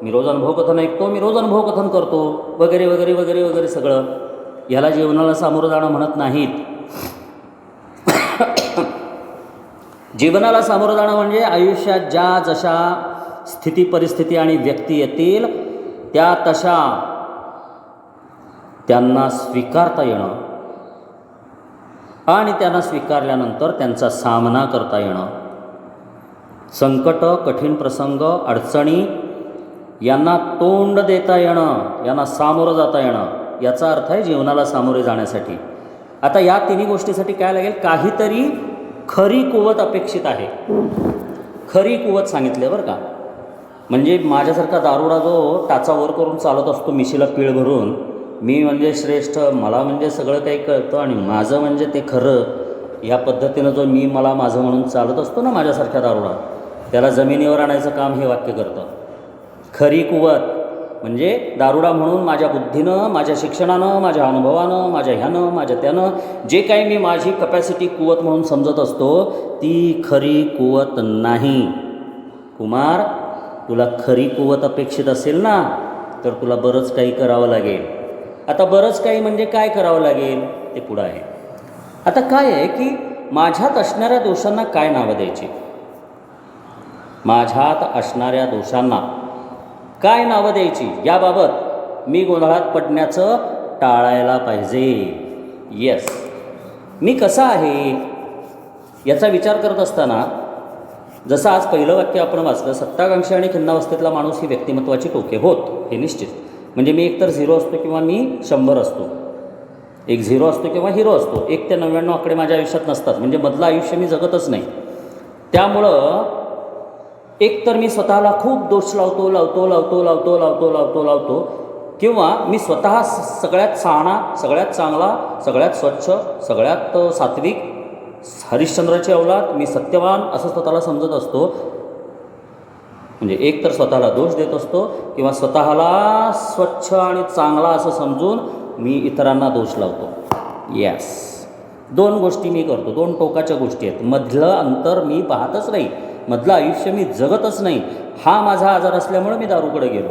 मी रोज अनुभवकथन ऐकतो, मी रोज अनुभवकथन करतो, वगैरे वगैरे वगैरे वगैरे सगळं. ह्याला जीवनाला सामोरं जाणं म्हणत नाहीत. जीवनाला सामोरं जाणं म्हणजे आयुष्यात ज्या जशा स्थिती परिस्थिती आणि व्यक्ती येतील त्या तशा त्यांना स्वीकारता येणं आणि त्यांना स्वीकारल्यानंतर त्यांचा सामना करता येणं. संकट, कठीण प्रसंग, अडचणी यांना तोंड देता येणं, यांना सामोरं जाता येणं, याचा अर्थ आहे जीवनाला सामोरे जाण्यासाठी. आता या तिन्ही गोष्टीसाठी काय लागेल, काहीतरी खरी कुवत अपेक्षित आहे. खरी कुवत सांगितले बरं का. म्हणजे माझ्यासारखा दारुडा जो टाचा वर करून चालत असतो मिशीला पीळ भरून, मी म्हणजे श्रेष्ठ, मला म्हणजे सगळं काही कळतं आणि माझं म्हणजे ते खरं, ह्या पद्धतीनं जो मी मला माझं म्हणून चालत असतो ना माझ्यासारख्या दारुडा, त्याला जमिनीवर आणायचं काम हे वाक्य करतं. खरी कुवत म्हणजे दारुडा म्हणून माझ्या बुद्धीनं, माझ्या शिक्षणानं, माझ्या अनुभवानं, माझ्या ह्यानं, माझ्या त्यानं जे काही मी माझी कपॅसिटी कुवत म्हणून समजत असतो ती खरी कुवत नाही. कुमार, तुला खरी कुवत अपेक्षित असेल ना तर तुला बरंच काही करावं लागेल. आता बरंच काही म्हणजे काय करावं लागेल ते पुढं आहे. आता काय आहे की माझ्यात असणाऱ्या दोषांना काय नावं द्यायची, माझ्यात असणाऱ्या दोषांना काय नावं द्यायची याबाबत मी गोंधळात पडण्याचं टाळायला पाहिजे. येस, मी कसा आहे याचा विचार करत असताना जसं आज पहिलं वाक्य आपण वाचलं, सत्ताकांक्षी आणि खिन्नावस्थेतला माणूस ही व्यक्तिमत्वाची टोके होत, हे निश्चित. म्हणजे मी एकतर 0 असतो किंवा मी 100 असतो, एक 0 असतो किंवा हिरो असतो. 1 ते 99 आकडे माझ्या आयुष्यात नसतात, म्हणजे मधलं आयुष्य मी जगतच नाही. त्यामुळं एक तर मी स्वतःला खूप दोष लावतो किंवा मी स्वतः सगळ्यात शहाणा, सगळ्यात चांगला, सगळ्यात स्वच्छ, सगळ्यात सात्विक, हरिश्चंद्राची औलाद, मी सत्यवान असं स्वतःला समजत असतो. म्हणजे एक तर स्वतःला दोष देत असतो किंवा स्वतःला स्वच्छ आणि चांगला असं समजून मी इतरांना दोष लावतो. यस, 2 गोष्टी मी करतो, 2 टोकाच्या गोष्टी आहेत. मधलं अंतर मी पाहतच नाही, मधलं आयुष्य मी जगतच नाही. हा माझा आजार असल्यामुळे मी दारूकडे गेलो.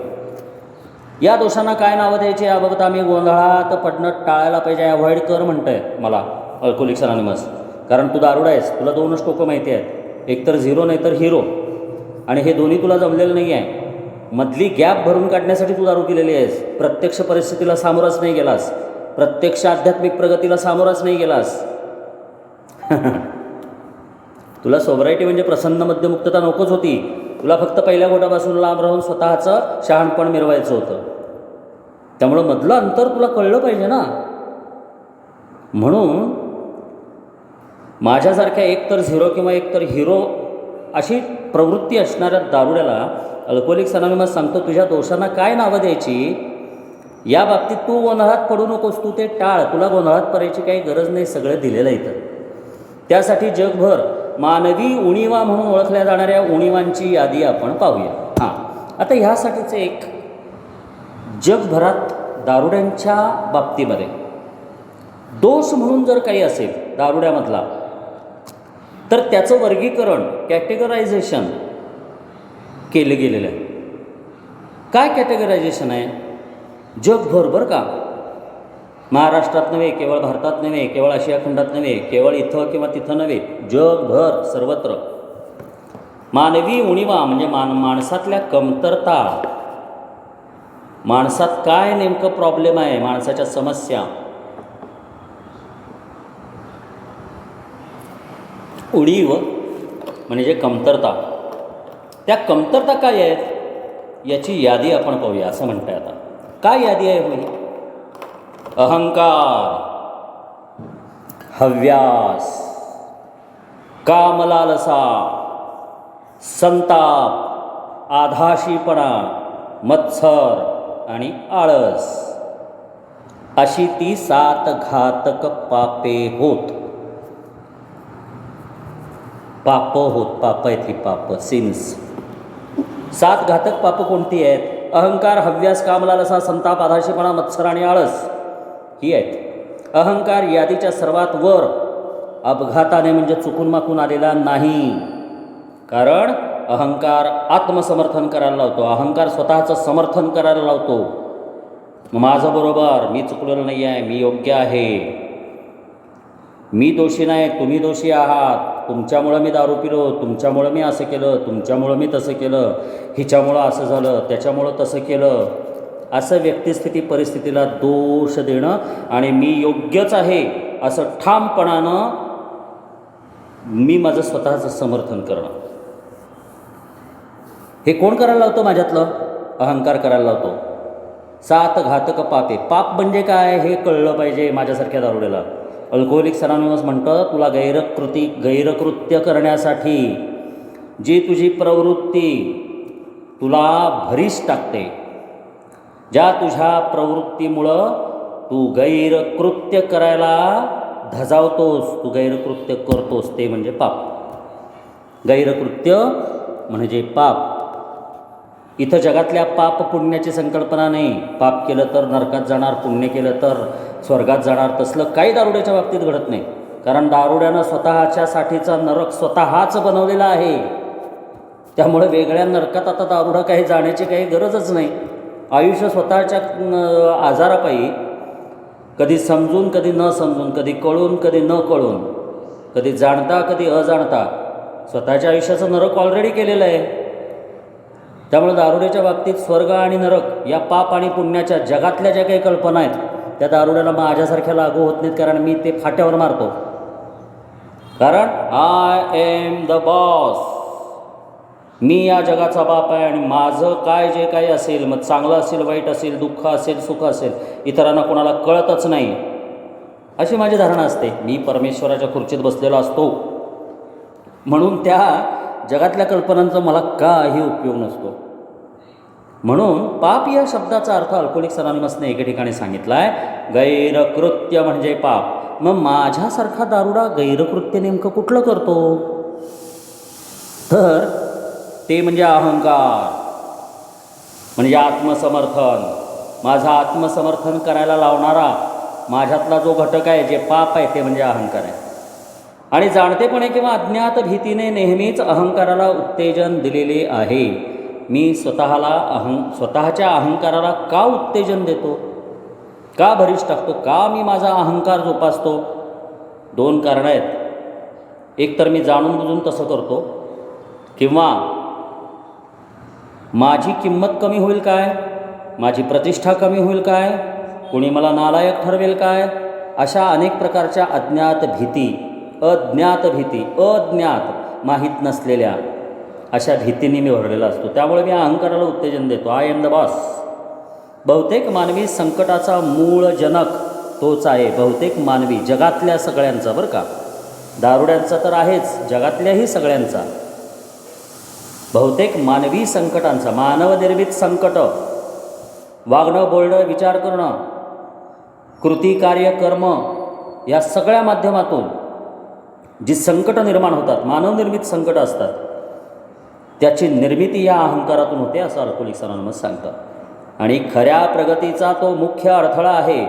या दोषांना काय नावं द्यायची याबाबत आम्ही गोंधळात पडणं टाळायला पाहिजे. अवॉइड कर म्हणतं आहे मला अल्कोहोलिक्स अनॉनिमस. कारण तू दारुडा आहेस, तुला 2च टोकं माहिती आहेत, एकतर 0 नाही तर हिरो. आणि हे दोन्ही तुला जमलेलं नाही आहे. मधली गॅप भरून काढण्यासाठी तू दारू केलेली आहेस. प्रत्यक्ष परिस्थितीला सामोराच नाही गेलास, प्रत्यक्ष आध्यात्मिक प्रगतीला सामोराच नाही गेलास. तुला सोबरायटी म्हणजे प्रसन्न मध्यमुक्तता नकोच होती. तुला फक्त पहिल्या घोटापासून लांब राहून स्वतःचं शहाणपण मिरवायचं होतं. त्यामुळं मधलं अंतर तुला कळलं पाहिजे ना. म्हणून माझ्यासारख्या एकतर 0 किंवा एकतर हिरो अशी प्रवृत्ती असणाऱ्या दारुड्याला अल्कोहोलिक्स अनॉनिमस सांगतो, तुझ्या दोषांना काय नावं द्यायची या बाबतीत तू गोंधळात पडू नकोस. तू ते टाळ. तुला गोंधळात पडायची काही गरज नाही, सगळं दिलेलं इथं. त्यासाठी जगभर मानवी उणिवा म्हणून ओळखल्या जाणाऱ्या उणिवांची यादी आपण पाहूया. हां, आता ह्यासाठीचं एक जगभरात दारुड्यांच्या बाबतीमध्ये दोष म्हणून जर काही असेल दारुड्यामधला तर त्याचं वर्गीकरण, कॅटेगरायझेशन केलं गेलेलं आहे. काय कॅटेगरायझेशन आहे जगभर बरं का, महाराष्ट्रात नव्हे, केवळ भारतात नव्हे, केवळ आशिया खंडात नव्हे, केवळ इथं किंवा तिथं नव्हे, जगभर सर्वत्र मानवी उणिवा म्हणजे माणसातल्या कमतरता, माणसात काय नेमकं प्रॉब्लेम आहे, माणसाच्या समस्या. उणीव म्हणजे कमतरता, त्या कमतरता काय आहेत याची यादी आपण पाहूया. असं म्हणताय आता काय यादी आहे होई? अहंकार, हव्यास, कामलालसा, संताप, आधाशीपणा, मत्सर आणि आळस. अशी ती 7 घातक पापे होत. पाप आहेत ही पाप, सिन्स. 7 घातक पापं कोणती आहेत? अहंकार, हव्यास, कामलालसा, संताप, आधाशीपणा, मत्सर आणि आळस ही आहेत. अहंकार यादीच्या सर्वात वर, अपघाताने म्हणजे चुकून माकून आलेला नाही. कारण अहंकार आत्मसमर्थन करायला लावतो, अहंकार स्वतःचं समर्थन करायला लावतो. माझं बरोबर, मी चुकलेलं नाही आहे, मी योग्य आहे, मी दोषी नाही, तुम्ही दोषी आहात, तुमच्यामुळं मी दारू पिलो, तुमच्यामुळं मी असं केलं, तुमच्यामुळं मी तसं केलं, हिच्यामुळं असं झालं, त्याच्यामुळं तसं केलं, असं व्यक्तिस्थिती परिस्थितीला दोष देणं आणि मी योग्यच आहे असं ठामपणानं मी माझं स्वतःचं समर्थन करणं. हे कोण करायला लावतं? माझ्यातलं अहंकार करायला लावतो. 7 घातक पापे. पाप म्हणजे काय हे कळलं पाहिजे माझ्यासारख्या दारुड्याला. अल्कोहोलिक्स अनॉनिमस म्हणतं, तुला गैरकृत्य करण्यासाठी जी तुझी प्रवृत्ती तुला भरीस टाकते, ज्या तुझ्या प्रवृत्तीमुळं तू गैरकृत्य करायला धजावतोस, तू गैरकृत्य करतोस, ते म्हणजे पाप. गैरकृत्य म्हणजे पाप. इथं जगातल्या पाप पुण्याची संकल्पना नाही. पाप केलं तर नरकात जाणार, पुण्य केलं तर स्वर्गात जाणार, तसलं काही दारुड्याच्या बाबतीत घडत नाही. कारण दारुड्यानं स्वतःच्यासाठीचा नरक स्वतःच बनवलेला आहे. त्यामुळे वेगळ्या नरकात आता दारुडा काही जाण्याची काही गरजच नाही. आयुष्य स्वतःच्या आजारापायी, कधी समजून कधी न समजून, कधी कळून कधी न कळून, कधी जाणता कधी अजाणता, स्वतःच्या आयुष्याचं नरक ऑलरेडी केलेलं आहे. त्यामुळे दारुड्याच्या बाबतीत स्वर्ग आणि नरक या पाप आणि पुण्याच्या जगातल्या ज्या काही कल्पना आहेत त्या दारुड्याला माझ्यासारख्या लागू होत नाहीत. कारण मी ते फाट्यावर मारतो. कारण आय एम द बॉस, मी या जगाचा बाप आहे आणि माझं काय जे काही असेल, मग चांगलं असेल, वाईट असेल, दुःख असेल, सुख असेल, इतरांना कोणाला कळतच नाही, अशी माझी धारणा असते. मी परमेश्वराच्या खुर्चीत बसलेला असतो म्हणून त्या जगातल्या कल्पनांचा मला काही उपयोग नसतो. म्हणून पाप या शब्दाचा अर्थ अल्कोहोलिक्स अनॉनिमसने एके ठिकाणी सांगितला आहे, गैरकृत्य म्हणजे पाप. मग माझ्यासारखा दारुडा गैरकृत्य नेमकं कुठलं करतो? तर ते म्हणजे अहंकार, म्हणजे आत्मसमर्थन. माझं आत्मसमर्थन करायला लावणारा माझ्यातला जो घटक आहे, जे पाप आहे, ते म्हणजे अहंकार आहे. आणि जाणतेपणे किंवा अज्ञात भीतीने नेहमीच अहंकाराला उत्तेजन दिलेले आहे. मी स्वतःच्या अहंकाराला का उत्तेजन देतो, का भरीस टाकतो, का मी माझा अहंकार जोपासतो? 2 कारणं आहेत. एक तर मी जाणून बुजून तसं करतो, किंवा माझी किंमत कमी होईल काय, माझी प्रतिष्ठा कमी होईल काय, कोणी मला नालायक ठरवेल काय, अशा अनेक प्रकारच्या अज्ञात माहीत नसलेल्या अशा भीतीने मी भरलेला असतो. त्यामुळे मी अहंकाराला उत्तेजन देतो. I am the boss. बहुतेक मानवी संकटाचा मूळ जनक तोच आहे. बहुतेक मानवी, जगातल्या सगळ्यांचा, बरं का, दारुड्यांचा तर आहेच, जगातल्याही सगळ्यांचा, बहुतेक मानवी संकटांचा, मानवनिर्मित संकट, वागणं, बोलणं, विचार करणं, कृती, कार्य, कर्म, या सगळ्या माध्यमातून जी संकट निर्माण होतात, मानवनिर्मित संकट असतात, त्याची निर्मिती या अहंकारातून होते, असं अल्कोहोलिक्स अनॉनिमस सांगतात. आणि खऱ्या प्रगतीचा तो मुख्य अडथळा आहे.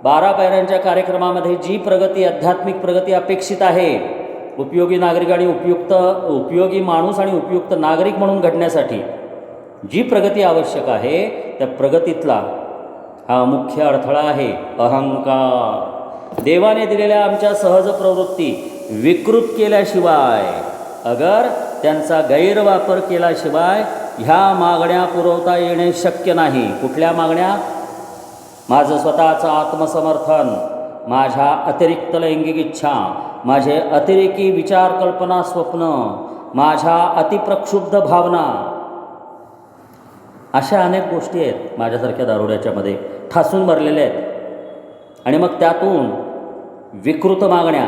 12 पायऱ्यांच्या कार्यक्रमामध्ये जी प्रगती, आध्यात्मिक प्रगती अपेक्षित आहे, उपयोगी नागरिक आणि उपयोगी माणूस आणि उपयुक्त नागरिक म्हणून घडण्यासाठी जी प्रगती आवश्यक आहे, त्या प्रगतीतला हा मुख्य अडथळा आहे अहंकार. देवाने दिलेल्या आमच्या सहज प्रवृत्ती विकृत केल्याशिवाय, अगर त्यांचा गैरवापर केल्याशिवाय ह्या मागण्या पुरवता येणे शक्य नाही. कुठल्या मागण्या? माझं स्वतःचं आत्मसमर्थन, माझ्या अतिरिक्त लैंगिक इच्छा, माझे अतिरेकी विचार, कल्पना, स्वप्न, माझ्या अतिप्रक्षुब्ध भावना, अशा अनेक गोष्टी आहेत माझ्यासारख्या दारुड्याच्यामध्ये ठासून भरलेल्या आहेत. आणि मग त्यातून विकृत मागण्या,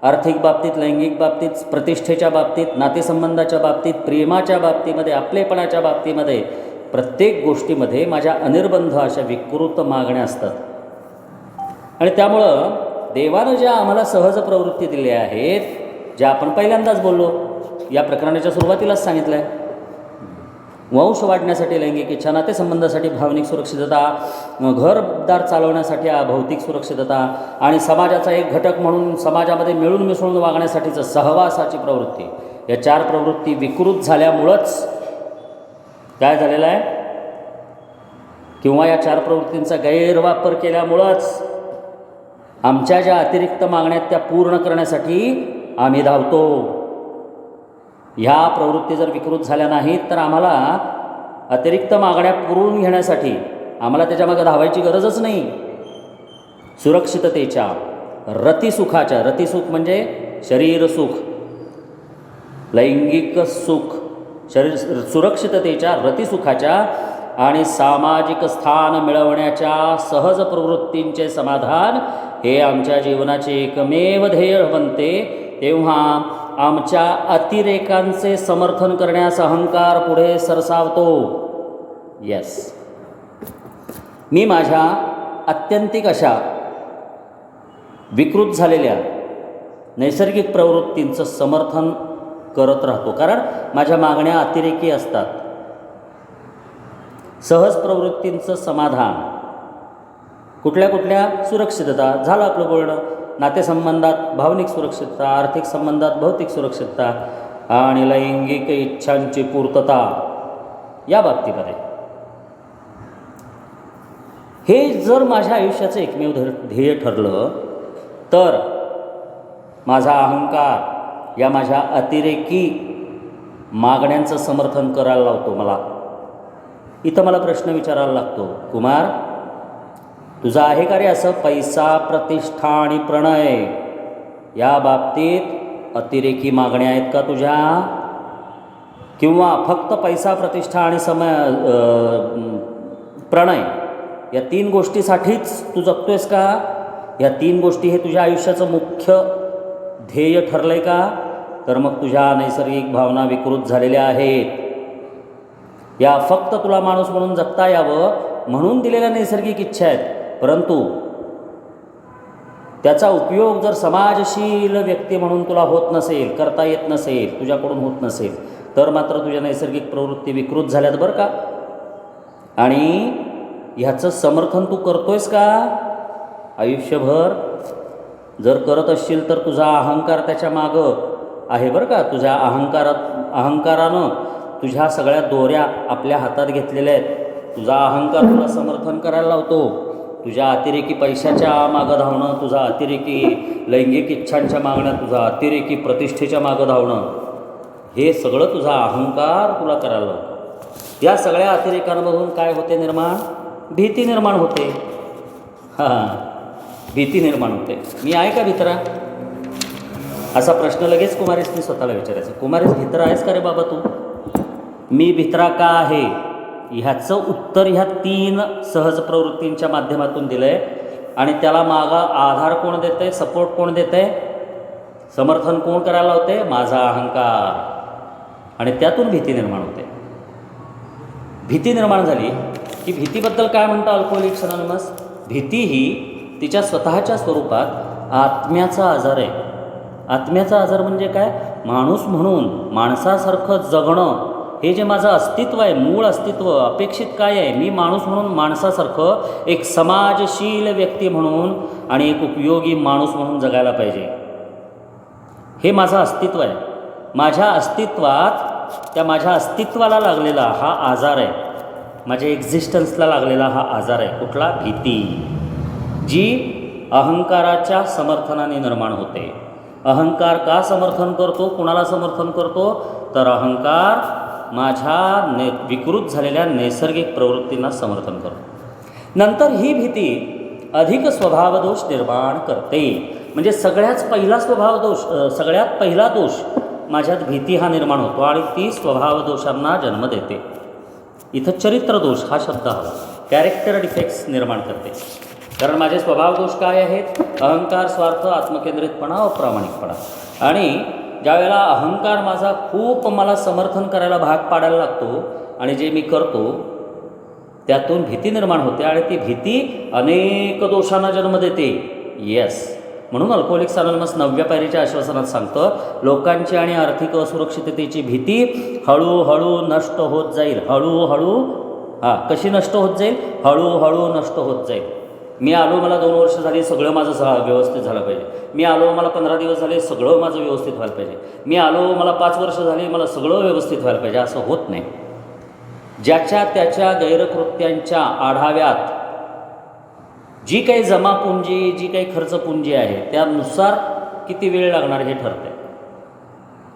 आर्थिक बाबतीत, लैंगिक बाबतीत, प्रतिष्ठेच्या बाबतीत, नातेसंबंधाच्या बाबतीत, प्रेमाच्या बाबतीमध्ये, आपलेपणाच्या बाबतीमध्ये, प्रत्येक गोष्टीमध्ये माझ्या अनिर्बंध अशा विकृत मागण्या असतात. आणि त्यामुळं देवानं ज्या आम्हाला सहज प्रवृत्ती दिल्या आहेत, ज्या आपण पहिल्यांदाच बोललो, या प्रकरणाच्या सुरुवातीलाच सांगितलं आहे, वंश वाढण्यासाठी लैंगिक इच्छा, नातेसंबंधासाठी भावनिक सुरक्षितता, घरदार चालवण्यासाठी भौतिक सुरक्षितता आणि समाजाचा एक घटक म्हणून समाजामध्ये मिळून मिसळून वागण्यासाठीचं सहवासाची प्रवृत्ती, या 4 प्रवृत्ती विकृत झाल्यामुळंच काय झालेलं आहे, किंवा या 4 प्रवृत्तींचा गैरवापर केल्यामुळंच आमच्या ज्या अतिरिक्त मागण्या त्या पूर्ण करण्यासाठी आम्ही धावतो. ह्या प्रवृत्ती जर विकृत झाल्या नाहीत तर आम्हाला अतिरिक्त मागण्या पुरवून घेण्यासाठी आम्हाला त्याच्यामागे धावायची गरजच नाही. सुरक्षिततेच्या, रतिसुखाच्या, रतिसुख म्हणजे शरीर सुख, लैंगिक सुख, शरीर सुरक्षिततेच्या, रतिसुखाच्या आणि सामाजिक स्थान मिळवण्याच्या सहज प्रवृत्तींचे समाधान हे आमच्या जीवनाचे एकमेव ध्येय बनते. तेव्हा आमच्या अतिरेकांचे समर्थन करण्यास अहंकार पुढे सरसावतो. येस, मी माझ्या आत्यंतिक अशा विकृत झालेल्या नैसर्गिक प्रवृत्तींचं समर्थन करत राहतो, कारण माझ्या मागण्या अतिरेकी असतात. सहज प्रवृत्तींचं समाधान कुठल्या कुठल्या, सुरक्षितता झालं आपलं बोलणं, नातेसंबंधात भावनिक सुरक्षितता, आर्थिक संबंधात भौतिक सुरक्षितता आणि लैंगिक इच्छांची पूर्तता या बाबतीमध्ये. हे जर माझ्या आयुष्याचं एकमेव ध्येय ठरलं तर माझा अहंकार या माझ्या अतिरेकी मागण्यांचं समर्थन करायला लावतो मला. इथं मला प्रश्न विचारायला लागतो, कुमार तुझं आहे का रे असं पैसा, प्रतिष्ठा आणि प्रणय या बाबतीत अतिरेकी मागण्या आहेत का तुझ्या? किंवा फक्त पैसा, प्रतिष्ठा आणि प्रणय या 3 गोष्टीसाठीच तू जगतोयस का? या 3 गोष्टी हे तुझ्या आयुष्याचं मुख्य ध्येय ठरलं आहे का? तर मग तुझ्या नैसर्गिक भावना विकृत झालेल्या आहेत. या फक्त तुला माणूस म्हणून जगता यावं म्हणून दिलेल्या नैसर्गिक इच्छा आहेत, परंतु त्याचा उपयोग जर समाजशील व्यक्ती म्हणून तुला होत नसेल, करता येत नसेल, तुझ्याकडून होत नसेल, तर मात्र तुझ्या नैसर्गिक प्रवृत्ती विकृत झाल्यात बरं का. आणि ह्याचं समर्थन तू करतोयस का आयुष्यभर? जर करत असशील तर तुझा अहंकार त्याच्या मागं आहे बरं का. तुझ्या अहंकारानं तुझ्या सगळ्या दोऱ्या आपल्या हातात घेतलेल्या आहेत. तुझा अहंकार तुला समर्थन करायला लावतो. तुझ्या अतिरेकी पैशाच्या मागं धावणं, तुझा अतिरेकी लैंगिक इच्छांच्या मागण्या, तुझा अतिरेकी प्रतिष्ठेच्या मागं धावणं, हे सगळं तुझा अहंकार तुला करायला लावतो. या सगळ्या अतिरेकांमधून काय होते निर्माण? भीती निर्माण होते. भीती निर्माण होते. मी आहे का भित्रा? असा प्रश्न लगेच कुमारीसनी स्वतःला विचारायचा. कुमारीस भित्रा आहेस का रे बाबा तू? मी भित्रा का आहे ह्याचं उत्तर ह्या 3 सहज प्रवृत्तींच्या माध्यमातून दिलं आहे. आणि त्याला मागा आधार कोण देतं आहे, सपोर्ट कोण देतं आहे, समर्थन कोण करायला लावते? माझा अहंकार. आणि त्यातून भीती निर्माण होते. भीती निर्माण झाली की भीतीबद्दल काय म्हणतं अल्कोहोलिक्स अनॉनिमस? भीती ही तिच्या स्वतःच्या स्वरूपात आत्म्याचा आजार आहे. आत्म्याचा आजार म्हणजे काय? माणूस म्हणून माणसासारखं जगणं हे जे माझं अस्तित्व आहे, मूळ अस्तित्व, अपेक्षित काय आहे? मी माणूस म्हणून माणसासारखं एक समाजशील व्यक्ती म्हणून आणि एक उपयोगी माणूस म्हणून जगायला पाहिजे. हे माझं अस्तित्व आहे. माझ्या अस्तित्वाला लागलेला हा आजार आहे. माझ्या एक्झिस्टन्सला लागलेला हा आजार आहे. कुठला? भीती, जी अहंकाराच्या समर्थनाने निर्माण होते. अहंकार का समर्थन करतो? कुणाला समर्थन करतो? तर अहंकार माझ्या विकृत झालेल्या नैसर्गिक प्रवृत्तींना समर्थन करतो. नंतर ही भीती अधिक स्वभावदोष निर्माण करते. म्हणजे सगळ्यात पहिला दोष माझ्यात भीती हा निर्माण होतो आणि ती स्वभावदोषांना जन्म देते. इथं चरित्रदोष हा शब्द हवा. कॅरेक्टर डिफेक्ट्स निर्माण करते. कारण माझे स्वभावदोष काय आहेत? अहंकार, स्वार्थ, आत्मकेंद्रितपणा, अप्रामाणिकपणा. आणि ज्यावेळेला अहंकार माझा खूप मला समर्थन करायला भाग पाडायला लागतो आणि जे मी करतो त्यातून भीती निर्माण होते आणि ती भीती अनेक दोषांना जन्म देते. येस, म्हणून अल्कोहोलिक्स अनॉनिमस 9व्या पायरीच्या आश्वासनात सांगतं, लोकांची आणि आर्थिक असुरक्षिततेची भीती हळूहळू नष्ट होत जाईल. हळूहळू कशी नष्ट होत जाईल? हळूहळू नष्ट होत जाईल. मी आलो, मला 2 वर्ष झाली, सगळं माझं व्यवस्थित झालं पाहिजे. मी आलो, मला 15 दिवस झाले, सगळं माझं व्यवस्थित व्हायला पाहिजे. मी आलो, मला 5 वर्ष झाली, मला सगळं व्यवस्थित व्हायला पाहिजे. असं होत नाही. ज्याच्या त्याच्या गैरकृत्यांच्या आढाव्यात जी काही जमापुंजी, जी काही खर्चपुंजी आहे, त्यानुसार किती वेळ लागणार हे ठरते.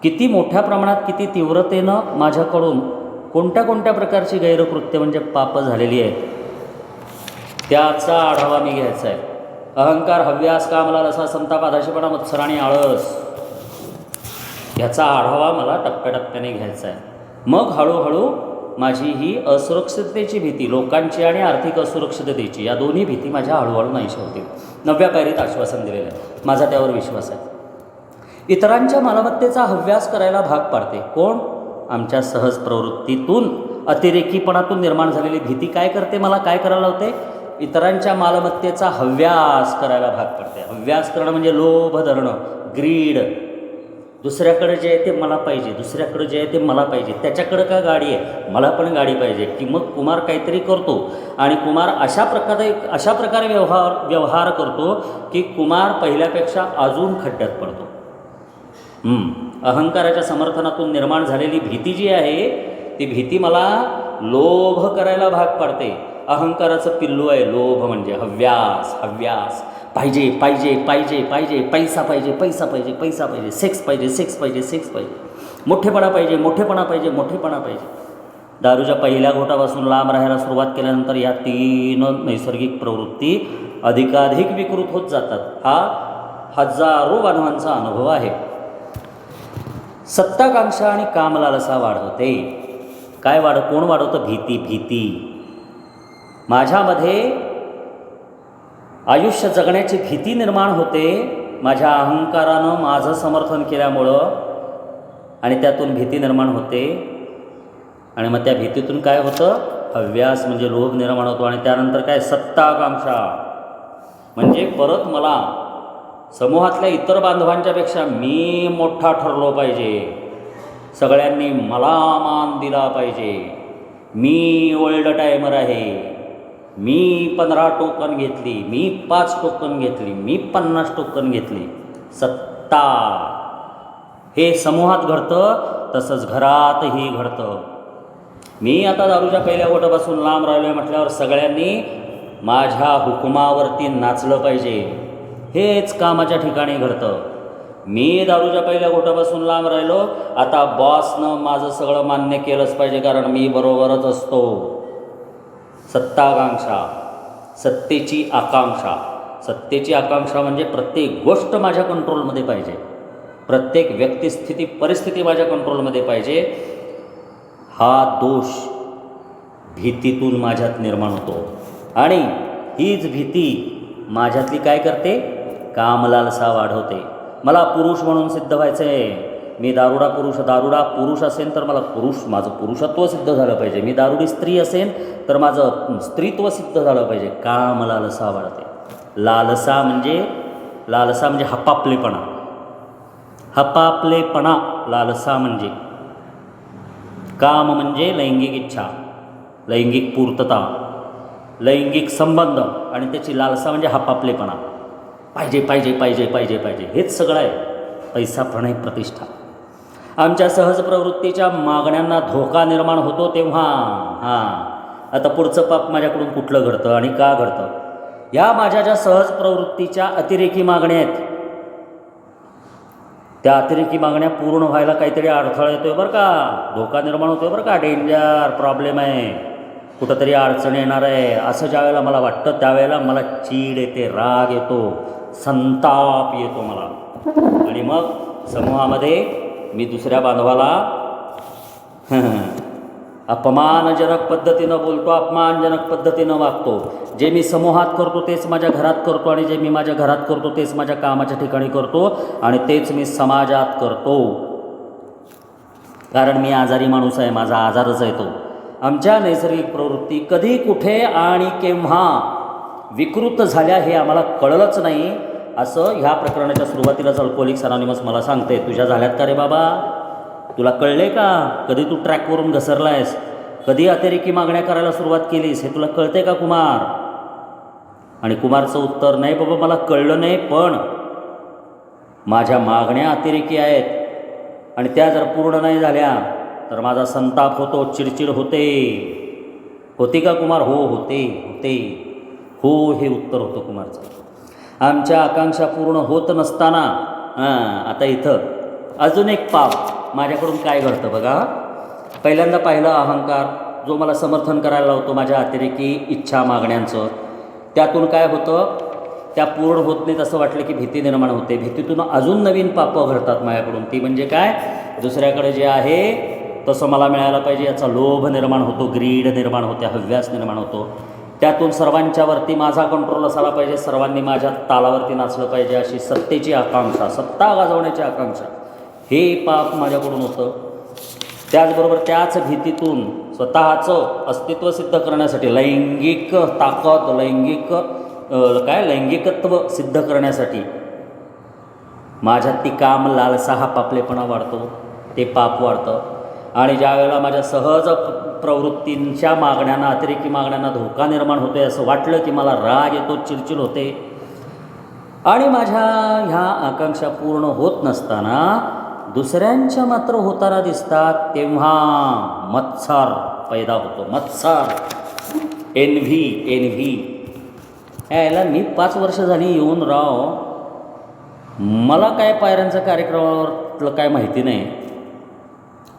किती मोठ्या प्रमाणात, किती तीव्रतेनं माझ्याकडून कोणत्या कोणत्या प्रकारची गैरकृत्य म्हणजे पाप झालेली आहेत, त्याचा आढावा मी घ्यायचा आहे. अहंकार, हव्यास, कामलालसा, संताप, आधाशीपणा, मत्सर आणि आळस ह्याचा आढावा मला टप्प्याटप्प्याने घ्यायचा आहे. मग हळूहळू माझी ही असुरक्षिततेची भीती, लोकांची आणि आर्थिक असुरक्षिततेची, या दोन्ही भीती माझ्या हळूहळू नाहीशा होतील. 9व्या पायरीत आश्वासन दिलेलं आहे. माझा त्यावर विश्वास आहे. इतरांच्या मालमत्तेचा हव्यास करायला भाग पाडते. कोण? आमच्या सहज प्रवृत्तीतून, अतिरेकीपणातून निर्माण झालेली भीती काय करते? मला काय करायला लावते? इतरांच्या मालमत्तेचा हव्यास करायला भाग पाडते. हव्यास करणं म्हणजे लोभ धरणं, ग्रीड. दुसऱ्याकडे जे आहे ते मला पाहिजे, दुसऱ्याकडे जे आहे ते मला पाहिजे. त्याच्याकडं का गाडी आहे, मला पण गाडी पाहिजे. की मग कुमार काहीतरी करतो आणि कुमार अशा प्रकारे व्यवहार करतो की कुमार पहिल्यापेक्षा अजून खड्ड्यात पडतो. अहंकाराच्या समर्थनातून निर्माण झालेली भीती जी आहे, ती भीती मला लोभ करायला भाग पाडते. अहंकाराचं पिल्लू आहे लोभ, म्हणजे हव्यास. हव्यास पाहिजे पाहिजे पाहिजे पाहिजे, पैसा पाहिजे पैसा पाहिजे पैसा पाहिजे, सेक्स पाहिजे सेक्स पाहिजे सेक्स पाहिजे, मोठेपणा पाहिजे मोठेपणा पाहिजे मोठेपणा पाहिजे. दारूच्या पहिल्या घोटापासून लांब राहायला सुरुवात केल्यानंतर या 3 नैसर्गिक प्रवृत्ती अधिकाधिक विकृत होत जातात. हा हजारो बांधवांचा अनुभव आहे. सत्ताकांक्षा आणि कामलालसा वाढवते. काय कोण वाढवतं? भीती. भीती माझ्यामध्ये आयुष्य जगण्याची भीती निर्माण होते. माझ्या अहंकारानं माझं समर्थन केल्यामुळं, आणि त्यातून भीती निर्माण होते. आणि मग त्या भीतीतून काय होतं? हव्यास म्हणजे लोभ निर्माण होतो. आणि त्यानंतर काय? सत्ताकांक्षा म्हणजे परत मला समूहातल्या इतर बांधवांच्यापेक्षा मी मोठा ठरलो पाहिजे, सगळ्यांनी मला मान दिला पाहिजे, मी ओल्ड टायमर आहे, मी 15 टोकन घेतली, मी 5 टोकन घेतली, मी 50 टोकन घेतली. सत्ता. हे समूहात घडतं, तसंच घरातही घडतं. मी आता दारूच्या पहिल्या घोटापासून लांब राहिलो आहे म्हटल्यावर सगळ्यांनी माझ्या हुकुमावरती नाचलं पाहिजे. हेच कामाच्या ठिकाणी घडतं. मी दारूच्या पहिल्या घोटापासून लांब राहिलो, आता बॉसनं माझं सगळं मान्य केलंच पाहिजे, कारण मी बरोबरच असतो. सत्ताकांक्षा, सत्तेची आकांक्षा. सत्तेची आकांक्षा म्हणजे प्रत्येक गोष्ट माझ्या कंट्रोलमध्ये पाहिजे, प्रत्येक व्यक्तिस्थिती परिस्थिती माझ्या कंट्रोलमध्ये पाहिजे. हा दोष भीतीतून माझ्यात निर्माण होतो. आणि हीच भीती माझ्यातली काय करते? कामलालसा वाढवते. मला पुरुष म्हणून सिद्ध व्हायचं आहे. मी दारुडा पुरुष असेल तर मला माझं पुरुषत्व सिद्ध झालं पाहिजे. मी दारुडी स्त्री असेल तर माझं स्त्रीत्व सिद्ध झालं पाहिजे. कामलालसा वाढते. लालसा म्हणजे हपापलेपणा. हपापलेपणा लालसा म्हणजे. काम म्हणजे लैंगिक इच्छा, लैंगिक पूर्तता, लैंगिक संबंध, आणि त्याची लालसा म्हणजे हपापलेपणा. पाहिजे पाहिजे पाहिजे पाहिजे पाहिजे, हेच सगळं आहे. पैसा, प्रणय, प्रतिष्ठा. आमच्या सहज प्रवृत्तीच्या मागण्यांना धोका निर्माण होतो तेव्हा आता पुढचं पाप माझ्याकडून कुठलं घडतं आणि का घडतं? या माझ्या ज्या सहज प्रवृत्तीच्या अतिरेकी मागण्या आहेत, त्या अतिरेकी मागण्या पूर्ण व्हायला काहीतरी अडथळा येतोय बरं का, धोका निर्माण होतोय बरं का, डेंजर प्रॉब्लेम आहे, कुठंतरी अडचण येणार आहे, असं ज्यावेळेला मला वाटतं त्यावेळेला मला चीड येते, राग येतो, संताप येतो मला. आणि मग समूहामध्ये मी दुसऱ्या बांधवाला अपमानजनक पद्धतीनं बोलतो, अपमानजनक पद्धतीनं वागतो. जे मी समूहात करतो तेच माझ्या घरात करतो, आणि जे मी माझ्या घरात करतो तेच माझ्या कामाच्या ठिकाणी करतो, आणि तेच मी समाजात करतो. कारण मी आजारी माणूस आहे, माझा आजारच आहे तो. आमच्या नैसर्गिक प्रवृत्ती कधी कुठे आणि केव्हा विकृत झाल्या हे आम्हाला कळलंच नाही, असं ह्या प्रकरणाच्या सुरुवातीलाच अल्कोहोलिक्स अनॉनिमस मला सांगते. तुझ्या झाल्यात का रे बाबा? तुला कळले का? कधी तू ट्रॅकवरून घसरला आहेस? कधी अतिरेकी मागण्या करायला सुरुवात केलीस? हे तुला कळते का कुमार? आणि कुमारचं उत्तर, नाही बाबा मला कळलं नाही, पण माझ्या मागण्या अतिरेकी आहेत आणि त्या जर पूर्ण नाही झाल्या तर माझा संताप होतो, चिडचिड होते का कुमार? हो होते. हो हे उत्तर होतं कुमारचं. आमच्या आकांक्षा पूर्ण होत नसताना आता इथं अजून एक पाप माझ्याकडून काय घडतं बघा. पहिल्यांदा पाहिलं अहंकार, जो मला समर्थन करायला लावतो माझ्या अतिरेकी इच्छा मागण्यांचं. त्यातून काय होतं, त्या पूर्ण होत नाहीत असं वाटलं की भीती निर्माण होते. भीतीतून अजून नवीन पापं घडतात माझ्याकडून. ती म्हणजे काय, दुसऱ्याकडे जे आहे तसं मला मिळायला पाहिजे याचा लोभ निर्माण होतो, ग्रीड निर्माण होते, हव्यास निर्माण होतो. त्यातून सर्वांच्यावरती माझा कंट्रोल असायला पाहिजे, सर्वांनी माझ्या तालावरती नाचलं पाहिजे अशी सत्तेची आकांक्षा, सत्ता गाजवण्याची आकांक्षा, हे पाप माझ्याकडून होतं. त्याचबरोबर त्याच भीतीतून स्वतःचं अस्तित्व सिद्ध करण्यासाठी, लैंगिक ताकद, लैंगिकत्व सिद्ध करण्यासाठी माझ्यात ती काम, लालसा, हा पापलेपणा वाढतो, ते पाप वाढतं. आणि ज्या वेळेला माझ्या सहज प्रवृत्तींच्या मागण्यांना, अतिरेकी मागण्यांना धोका निर्माण होतो आहे असं वाटलं की मला राग येतो, चिडचिड होते. आणि माझ्या ह्या आकांक्षा पूर्ण होत नसताना दुसऱ्यांच्या मात्र होताना दिसतात, तेव्हा मत्सर पैदा होतो. मत्सर, एनव्ही. यायला मी 5 वर्ष झाली येऊन राव, मला काय पायऱ्यांच्या कार्यक्रमावरलं काय माहिती नाही.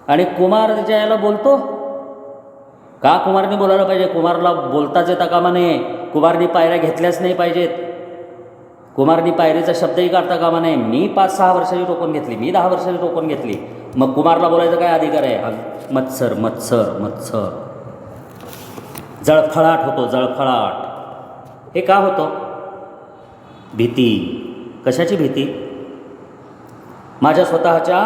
आणि कुमार त्याच्या याला बोलतो का? कुमारने बोलायला पाहिजे. कुमारला बोलताच येता कामा नये. कुमारनी पायऱ्या घेतल्याच नाही पाहिजेत. कुमारनी पायरीचा शब्दही काढता कामा नये. मी 5-6 वर्षाची टोकन घेतली, मी 10 वर्षाची टोकन घेतली, मग कुमारला बोलायचं काय अधिकार आहे? मत्सर. जळफळाट होतो, जळफळाट. हे का होतं? भीती. कशाची भीती? माझ्या स्वतःच्या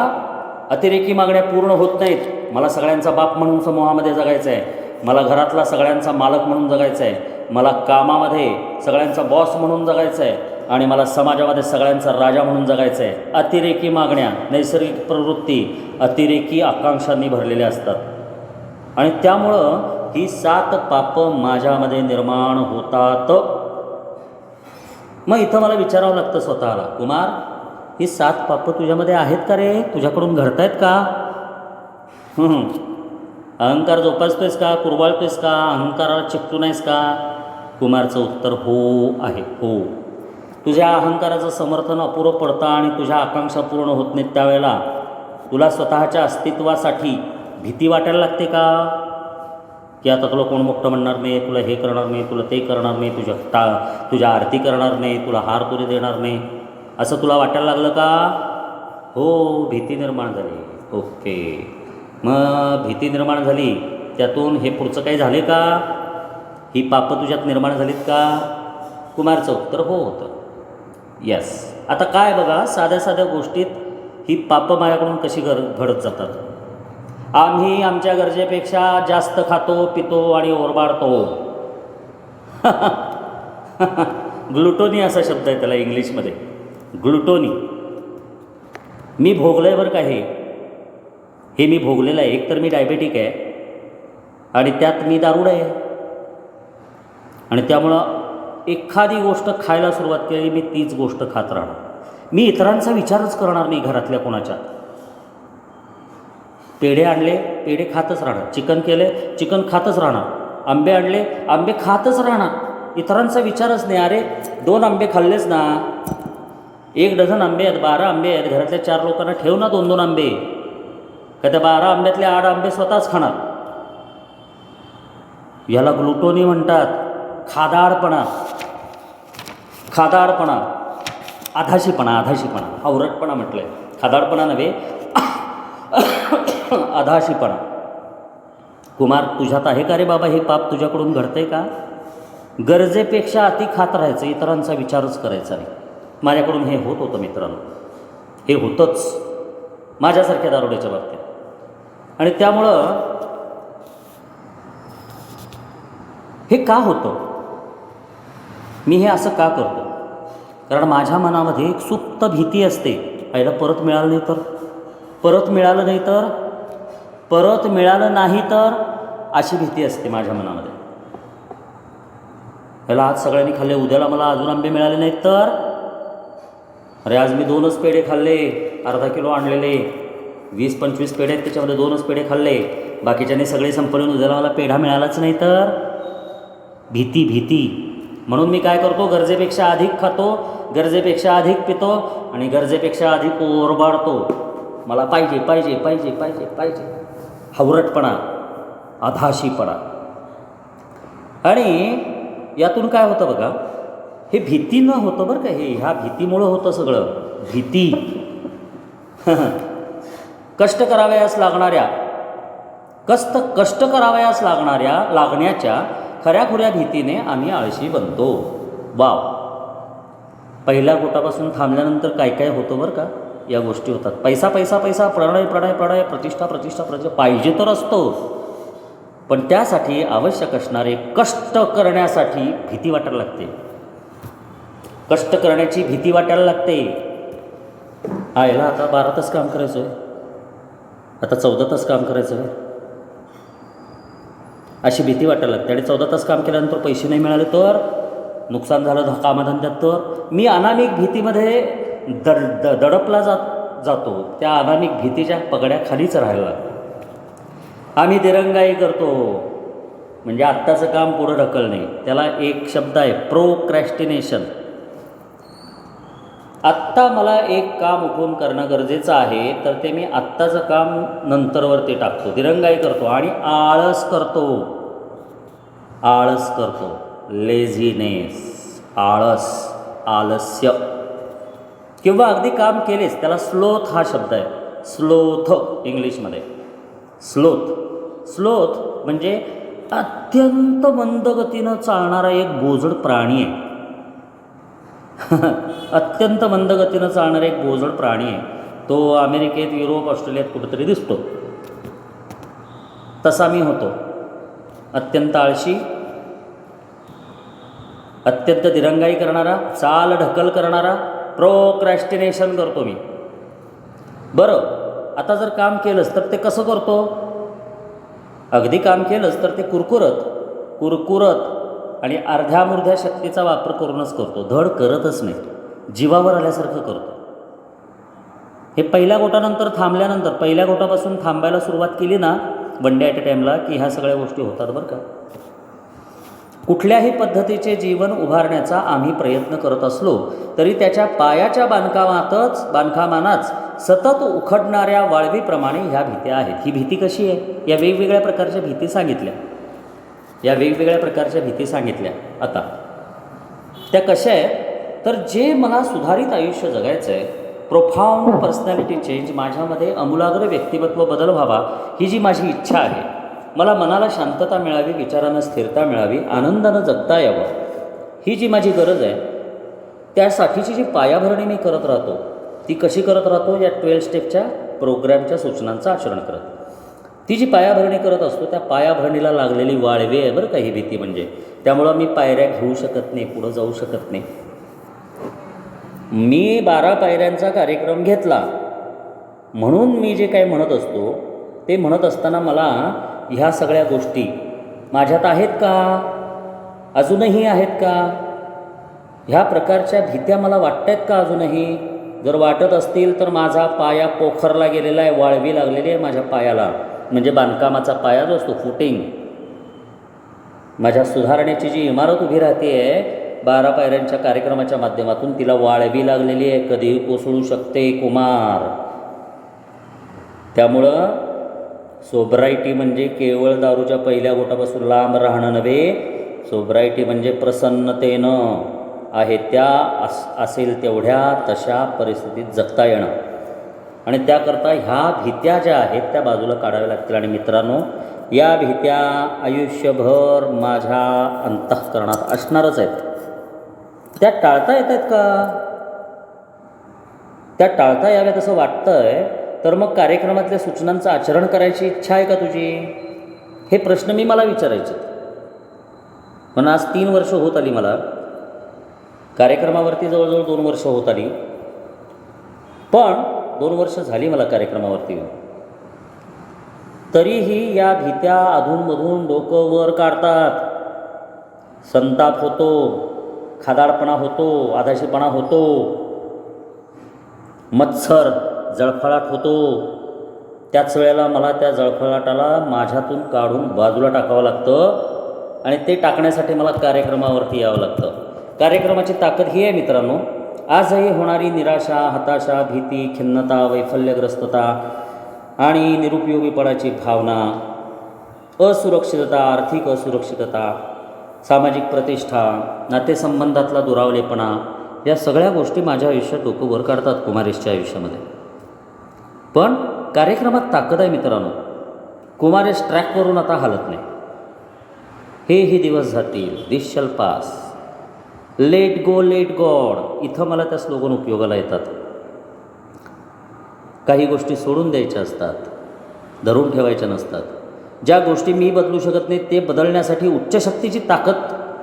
अतिरेकी मागण्या पूर्ण होत नाहीत. मला सगळ्यांचा बाप म्हणून समूहामध्ये जगायचं आहे, मला घरातला सगळ्यांचा मालक म्हणून जगायचं आहे, मला कामामध्ये सगळ्यांचा बॉस म्हणून जगायचं आहे, आणि मला समाजामध्ये सगळ्यांचा राजा म्हणून जगायचं आहे. अतिरेकी मागण्या, नैसर्गिक प्रवृत्ती अतिरेकी आकांक्षांनी भरलेल्या असतात. आणि त्यामुळं ही 7 पापं माझ्यामध्ये निर्माण होतात. मग इथं मला विचारावं लागतं स्वतःला, कुमार ही 7 पापं तुझ्यामध्ये आहेत का रे? तुझ्याकडून घडतायत का? अहंकार जोपासतोयस का? कुरबाळतोयस का? अहंकाराला चिकटू नाहीस का? कुमारचं उत्तर हो आहे, हो. तुझ्या अहंकाराचं समर्थन अपुरं पडतं आणि तुझ्या आकांक्षा पूर्ण होत नाहीत. त्यावेळेला तुला स्वतःच्या अस्तित्वासाठी भीती वाटायला लागते का? की आता तुला कोण मोठं म्हणणार नाही, तुला हे करणार नाही, तुला ते करणार नाही, तुझ्या आरती करणार नाही, तुला हार तुरी देणार नाही, असं तुला वाटायला लागलं का? हो, भीती निर्माण झाली. ओके, मग भीती निर्माण झाली, त्यातून हे पुढचं काही झाले का? ही पापं तुझ्यात निर्माण झालीत का? कुमारचं उत्तर हो होतं. यस. आता काय बघा, साध्या साध्या गोष्टीत ही पापं माझ्याकडून कशी घडत जातात. आम्ही आमच्या गरजेपेक्षा जास्त खातो, पितो आणि ओरबाडतो. ग्लुटोनी असा शब्द आहे त्याला इंग्लिशमध्ये, ग्लुटोनी. मी भोगलं आहे बरं का, हे मी भोगलेलं आहे. एकतर मी डायबेटिक आहे आणि त्यात मी दारूड आहे. आणि त्यामुळं एखादी गोष्ट खायला सुरुवात केली, मी तीच गोष्ट खात राहणार. मी इतरांचा विचारच करणार नाही घरातल्या कोणाच्या. पेढे आणले, पेढे खातच राहणार. चिकन केले, चिकन खातच राहणार. आंबे आणले, आंबे खातच राहणार. इतरांचा विचारच नाही. अरे 2 आंबे खाल्लेच ना, 1 डझन आंबे आहेत, 12 आंबे आहेत, घरातल्या 4 लोकांना ठेव ना 2-2 आंबे. का त्या 12 आंब्यातले 8 आंबे स्वतःच खाणार. याला ग्लुटोनी म्हणतात. खादाडपणा, आधाशीपणा, आवरटपणा म्हटलं आहे. खादाडपणा नव्हे, आधाशीपणा. कुमार तुझ्यात आहे का रे बाबा? हे पाप तुझ्याकडून घडतंय का? गरजेपेक्षा अति खात राहायचं, इतरांचा विचारच करायचा नाही. माझ्याकडून हे होत होतं मित्रांनो, हे होतंच माझ्यासारख्या दारुड्याच्या बाबतीत. आणि त्यामुळं हे का होतं? मी हे असं का करतो? कारण माझ्या मनामध्ये एक सुप्त भीती असते, आईला परत मिळालं नाही तर, परत मिळालं नाही तर, परत मिळालं नाही तर, अशी भीती असते माझ्या मनामध्ये. याला आज सगळ्यांनी खाल्ले, उद्याला मला अजून आंबे मिळाले नाहीत तर, अरे आज मी 2च पेढे खाल्ले, अर्धा किलो आणलेले, 20-25 पेढे आहेत, त्याच्यामध्ये 2च पेढे खाल्ले, बाकीच्याने सगळे संपले, उद्याला मला पेढा मिळालाच नाही तर. भीती. म्हणून मी काय करतो, गरजेपेक्षा अधिक खातो, गरजेपेक्षा अधिक पितो आणि गरजेपेक्षा अधिक ओरबाडतो. मला पाहिजे पाहिजे पाहिजे पाहिजे पाहिजे, हावरटपणा, अधाशीपणा. आणि यातून काय होतं बघा, हे भीतीनं होतं बरं का, हे ह्या भीतीमुळं होतं सगळं. भीती कष्ट करावयास लागण्याच्या खऱ्याखुऱ्या भीतीने आम्ही आळशी बनतो. वाव. पहिल्या गोटापासून थांबल्यानंतर काय काय होतं बरं का, या गोष्टी होतात. पैसा पैसा पैसा, प्रणय प्रणय प्रणय, प्रतिष्ठा प्रतिष्ठा प्रतिष्ठा, पाहिजे तर असतो, पण त्यासाठी आवश्यक असणारे कष्ट करण्यासाठी भीती वाटायला लागते. कष्ट करण्याची भीती वाटायला लागते. याला आता 12 तास काम करायचं आहे, आता 14 तास काम करायचं आहे, अशी भीती वाटायला लागते. आणि 14 तास काम केल्यानंतर पैसे नाही मिळाले तर, नुकसान झालं कामाधंद्यात तर, मी अनामिक भीतीमध्ये दडपला जातो. त्या अनामिक भीतीच्या पगड्या खालीच राहायला लागतो. आम्ही दिरंगाई करतो, म्हणजे आत्ताचं काम पुढं ढकलणे. त्याला एक शब्द आहे, प्रोक्रॅस्टिनेशन. आत्ता मला एक काम उठून करणं गरजेचं आहे, तर ते मी आत्ताचं काम नंतरवरती टाकतो, दिरंगाई करतो आणि आळस करतो. लेझिनेस, आलस्य. किंवा अगदी काम केलेच, त्याला स्लोथ हा शब्द आहे, स्लोथ इंग्लिशमध्ये. स्लोथ म्हणजे अत्यंत मंदगतीनं चालणारा एक बोजड प्राणी आहे. अत्यंत मंदगतीनं चालणारा एक बोजड प्राणी आहे. तो अमेरिकेत, युरोप, ऑस्ट्रेलियात कुठेतरी दिसतो. तसा मी होतो, अत्यंत आळशी, अत्यंत दिरंगाई करणारा, चाल ढकल करणारा, प्रोक्रॅस्टिनेशन करतो मी. बरं, आता जर काम केलंस तर ते कसं करतो? अगदी काम केलंस तर ते कुरकुरत आणि अर्ध्यामुर्ध्या शक्तीचा वापर करूनच करतो, धड करतच नाही, जीवावर आल्यासारखं करतो. हे पहिल्या गोटानंतर थांबल्यानंतर, पहिल्या गोटापासून थांबायला सुरुवात केली ना, वन डे ॲट अ टाईमला, की ह्या सगळ्या गोष्टी होतात बरं का. कुठल्याही पद्धतीचे जीवन उभारण्याचा आम्ही प्रयत्न करत असलो तरी त्याच्या पायाच्या बांधकामानाच सतत उखडणाऱ्या वाळवीप्रमाणे ह्या भीत्या आहेत. ही भीती कशी आहे? या वेगवेगळ्या प्रकारच्या भीती सांगितल्या. आता त्या कशा आहेत तर, जे मला सुधारित आयुष्य जगायचं आहे, प्रोफाऊंड पर्सनॅलिटी चेंज, माझ्यामध्ये आमूलाग्र व्यक्तिमत्व बदल व्हावा, ही जी माझी इच्छा आहे, मला मनाला शांतता मिळावी, विचारांना स्थिरता मिळावी, आनंदानं जगता यावं, ही जी माझी गरज आहे, त्यासाठीची जी पायाभरणी मी करत राहतो, ती कशी करत राहतो? या 12 स्टेपच्या प्रोग्रॅमच्या सूचनांचं आचरण करत. ती जी पायाभरणी करत असतो, त्या पायाभरणीला लागलेली वाळवी आहे बरं का ही भीती म्हणजे. त्यामुळं मी पायऱ्या घेऊ शकत नाही, पुढं जाऊ शकत नाही. मी 12 पायऱ्यांचा कार्यक्रम घेतला म्हणून मी जे काही म्हणत असतो, ते म्हणत असताना मला ह्या सगळ्या गोष्टी माझ्यात आहेत का? अजूनही आहेत का? ह्या प्रकारच्या भीत्या मला वाटत आहेत का अजूनही? जर वाटत असतील तर माझा पाया पोखरला गेलेला आहे, वाळवी लागलेली आहे माझ्या पायाला, म्हणजे बांधकामाचा पाया जो असतो, फुटिंग, माझ्या सुधारण्याची जी इमारत उभी राहते आहे 12 पायऱ्यांच्या कार्यक्रमाच्या माध्यमातून, तिला वाळवी लागलेली आहे, कधीही कोसळू शकते कुमार. त्यामुळं सोब्रायटी म्हणजे केवळ दारूच्या पहिल्या गोटापासून लांब राहणं नव्हे, सोब्रायटी म्हणजे प्रसन्नतेनं आहे त्या असेल तेवढ्या तशा परिस्थितीत जगता येणं. आणि त्याकरता ह्या भीत्या ज्या आहेत त्या बाजूला काढाव्या लागतील. आणि मित्रांनो, या भीत्या आयुष्यभर माझ्या अंतःकरणात असणारच आहेत. त्या टाळता येत आहेत का? त्या टाळता याव्यात असं वाटतंय तर मग कार्यक्रमातल्या सूचनांचं आचरण करायची इच्छा आहे का तुझी? हे प्रश्न मला विचारायचे. पण आज 3 वर्ष होत आली मला कार्यक्रमावरती, जवळजवळ 2 वर्ष होत आली, पण 2 वर्ष झाली मला कार्यक्रमावरती येऊन. तरीही या भीत्या अधूनमधून डोकं वर काढतात. संताप होतो, खादाडपणा होतो, आधाशीपणा होतो, मत्सर जळफळाट होतो. त्याच वेळेला मला त्या जळफळाटाला माझ्यातून काढून बाजूला टाकावं लागतं आणि ते टाकण्यासाठी मला कार्यक्रमावरती यावं लागतं. कार्यक्रमाची ताकद ही आहे मित्रांनो, आजही होणारी निराशा, हताशा, भीती, खिन्नता, वैफल्यग्रस्तता आणि निरुपयोगीपणाची भावना, असुरक्षितता, आर्थिक असुरक्षितता, सामाजिक प्रतिष्ठा, नातेसंबंधातला दुरावलेपणा, या सगळ्या गोष्टी माझ्या आयुष्यात डोकं वर काढतात, कुमारेशच्या आयुष्यामध्ये. पण कार्यक्रमात ताकद आहे मित्रांनो. कुमारेश ट्रॅकवरून आता हालत नाही. हेही दिवस जातील, this shall pass, let go let God, इथं मला त्या स्लोगन उपयोगाला येतात. काही गोष्टी सोडून द्यायच्या असतात, धरून ठेवायच्या नसतात. ज्या गोष्टी मी बदलू शकत नाही ते बदलण्यासाठी उच्च शक्तीची ताकद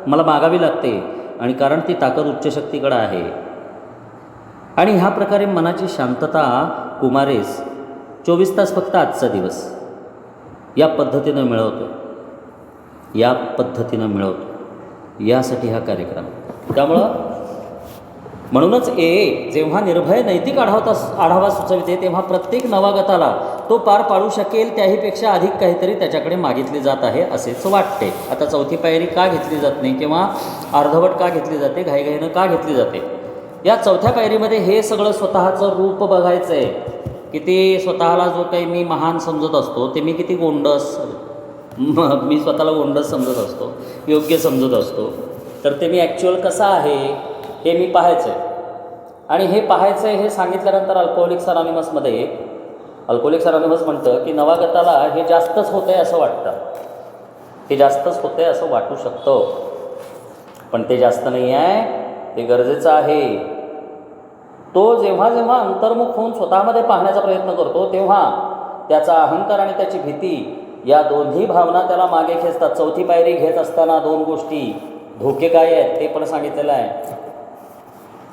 मला मागावी लागते, आणि कारण ती ताकद उच्च शक्तीकडे आहे. आणि ह्या प्रकारे मनाची शांतता कुमारेस 24 तास फक्त आजचा दिवस या पद्धतीनं मिळवतो, या पद्धतीनं मिळवतो. यासाठी हा कार्यक्रम. त्यामुळं म्हणूनच जेव्हा निर्भय नैतिक आढावा सुचविते तेव्हा प्रत्येक नवागताला तो पार पाडू शकेल त्याहीपेक्षा अधिक काहीतरी त्याच्याकडे मागितले जात आहे असेच वाटते. आता चौथी पायरी का घेतली जात नाही किंवा अर्धवट का घेतली जाते, घाईघाईनं का घेतली जाते? या चौथ्या पायरीमध्ये हे सगळं स्वतःचं रूप बघायचं आहे. किती स्वतःला जो काही मी महान समजत असतो ते मी किती गोंडस, मी स्वतःला गोंडस समजत असतो, योग्य समजत असतो, तर ते मी ॲक्च्युअल कसं आहे हे मी पाहायचं आहे. आणि हे पाहायचं आहे हे सांगितल्यानंतर अल्कोहोलिक्स अनॉनिमस म्हणतं की नवागताला हे जास्तच होतं आहे असं वाटतं, हे जास्तच होतं आहे असं वाटू शकतं, पण ते जास्त नाही आहे, ते गरजेचं आहे. तो जेव्हा जेव्हा अंतर्मुख होऊन स्वतःमध्ये पाहण्याचा प्रयत्न करतो तेव्हा त्याचा अहंकार आणि त्याची भीती या दोन्ही भावना त्याला मागे खेचतात. चौथी पायरी घेत असताना 2 गोष्टी, धोके काय आहेत ते पण सांगितलेलं आहे.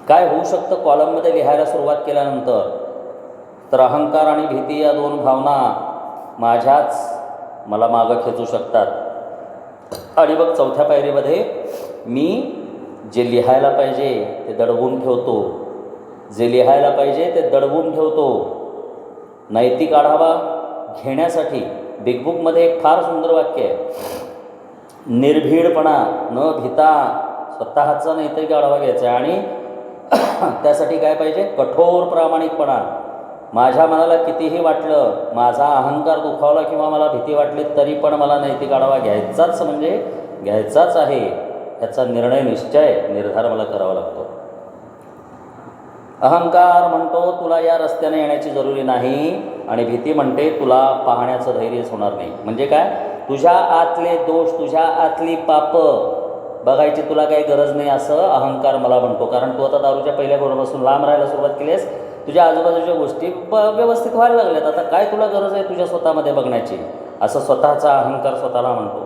काय होऊ शकतं कॉलममध्ये लिहायला सुरुवात केल्यानंतर, तर अहंकार आणि भीती या 2 भावना मला मागं खेचू शकतात. आणि मग चौथ्या पायरीमध्ये मी जे लिहायला पाहिजे ते दडवून ठेवतो, नैतिक आढावा घेण्यासाठी बिग बुकमध्ये एक फार सुंदर वाक्य आहे, निर्भीडपणा न भिता स्वतःचा नैतिक आढावा घ्यायचा आहे. आणि त्यासाठी काय पाहिजे? कठोर प्रामाणिकपणा. माझ्या मनाला कितीही वाटलं, माझा अहंकार दुखावला किंवा मला भीती वाटली तरी पण मला नैतिक आढावा घ्यायचाच आहे, याचा निर्धार मला करावा लागतो. अहंकार म्हणतो तुला या रस्त्याने येण्याची जरुरी नाही, आणि भीती म्हणते तुला पाहण्याचं धैर्यच होणार नाही. म्हणजे काय? तुझ्या आतले दोष, तुझ्या आतली पापं बघायची तुला काही गरज नाही असं अहंकार मला म्हणतो. कारण तू आता दारूच्या पहिल्या घोटापासून लांब राहायला सुरुवात केलीस, तुझ्या आजूबाजूच्या गोष्टी व्यवस्थित व्हायला लागल्यात, आता काय तुला गरज आहे तुझ्या स्वतःमध्ये बघण्याची, असं स्वतःचा अहंकार स्वतःला म्हणतो.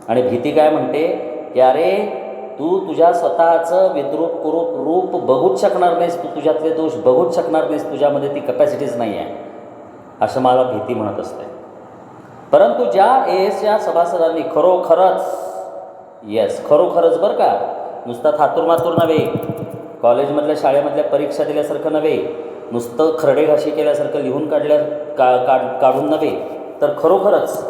आणि भीती काय म्हणते की अरे तू तुझ्या स्वतःचं विद्रूप रूप बघूच शकणार नाहीस, तू तुझ्यातले दोष बघूच शकणार नाहीस, तुझ्यामध्ये ती कपॅसिटीज नाही आहे, असं मला भीती म्हणत असते. परंतु ज्या एएसच्या सभासदांनी खरोखरच बरं का, नुसतं थातूरमातूर नव्हे, कॉलेजमधल्या शाळेमधल्या परीक्षा दिल्यासारखं नव्हे, नुसतं खरडेघाशी केल्यासारखं लिहून काढून नव्हे, तर खरोखरच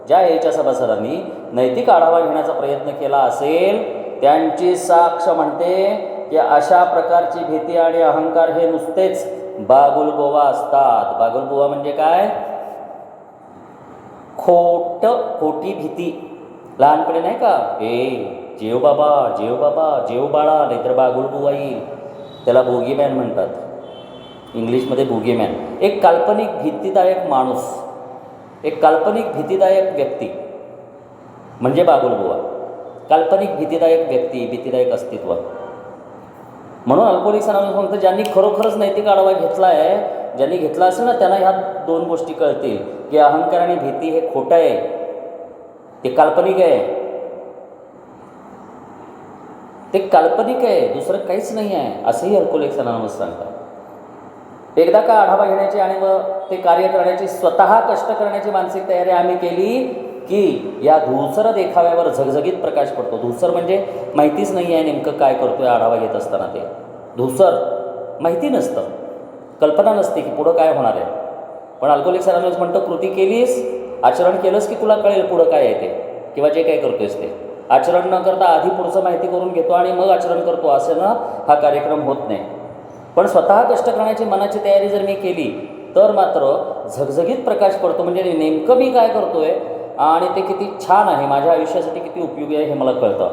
ज्या एएसच्या सभासदांनी नैतिक आढावा घेण्याचा प्रयत्न केला असेल त्यांची साक्ष म्हणते की अशा प्रकारची भीती आणि अहंकार हे नुसतेच बागुलबुवा असतात. बागुलबुवा म्हणजे काय? खोटी भीती. लहानपणी नाही का, जेव बाबा जेव बाळा, नाहीतर बागुलबुवा येईल, त्याला बोगीमॅन म्हणतात इंग्लिशमध्ये, बोगीमॅन. एक काल्पनिक भीतीदायक माणूस, एक काल्पनिक भीतीदायक व्यक्ती म्हणजे बागुलबुवा. काल्पनिक भीतीदायक व्यक्ती, भीतीदायक अस्तित्व. म्हणून अल्कोहोलिक्स अनॉनिमस म्हणतं ज्यांनी खरोखरच नैतिक आढावा घेतला आहे, ज्यांनी घेतला असेल ना, त्यांना ह्या 2 गोष्टी कळतील की अहंकार आणि भीती हे खोटं आहे, ते काल्पनिक आहे. ते काल्पनिक आहे, दुसरं काहीच नाही आहे असंही अल्कोहोलिक्स अनॉनिमस सांगतात. एकदा का आढावा घेण्याची आणि मग ते कार्य करण्याची, स्वतः कष्ट करण्याची मानसिक तयारी आम्ही केली की या धूसर देखाव्यावर झगझगीत प्रकाश पडतो. धूसर म्हणजे माहितीच नाही आहे नेमकं काय करतोय आढावा घेत असताना. ते धूसर माहिती नसतं, कल्पना नसते की पुढं काय होणार आहे. पण अल्कोहोलिक्स अनॉनिमस म्हणतो कृती केलीस, आचरण केलंस की तुला कळेल पुढं काय आहे ते, किंवा जे काय करतोयस ते. आचरण न करता आधी पुढचं माहिती करून घेतो आणि मग आचरण करतो, असं ना हा कार्यक्रम होत नाही. पण स्वतः कष्ट करण्याची मनाची तयारी जर मी केली तर मात्र झगझगीत प्रकाश पडतो. म्हणजे नेमकं मी काय करतोय आणि ते किती छान आहे, माझ्या आयुष्यासाठी किती उपयोगी आहे हे मला कळतं.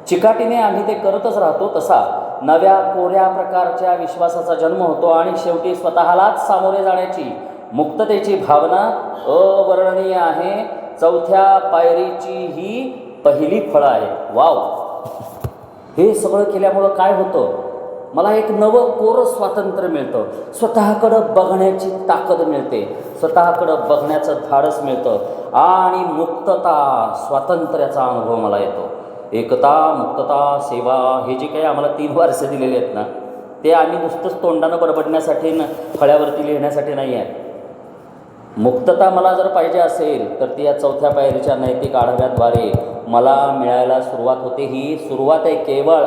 चिकाटीने आम्ही ते करतच राहतो. तसा नव्या कोऱ्या प्रकारच्या विश्वासाचा जन्म होतो आणि शेवटी स्वतःलाच सामोरे जाण्याची मुक्ततेची भावना अवर्णनीय आहे. चौथ्या पायरीची ही पहिली फळं आहे. वाव! हे सगळं केल्यामुळं काय होतं, मला एक नवं कोरं स्वातंत्र्य मिळतं. स्वतःकडं बघण्याची ताकद मिळते, स्वतःकडं बघण्याचं धाडस मिळतं आणि मुक्तता, स्वातंत्र्याचा अनुभव मला येतो. एकता, मुक्तता, सेवा हे जे काही आम्हाला 3 वारसे दिलेले आहेत ना, ते आम्ही नुसतंच तोंडानं बडबडण्यासाठी न फळ्यावरती लिहिण्यासाठी नाही आहे. मुक्तता मला जर पाहिजे असेल तर ती या चौथ्या पायरीच्या नैतिक आढाव्याद्वारे मला मिळायला सुरुवात होते. ही सुरुवात आहे, केवळ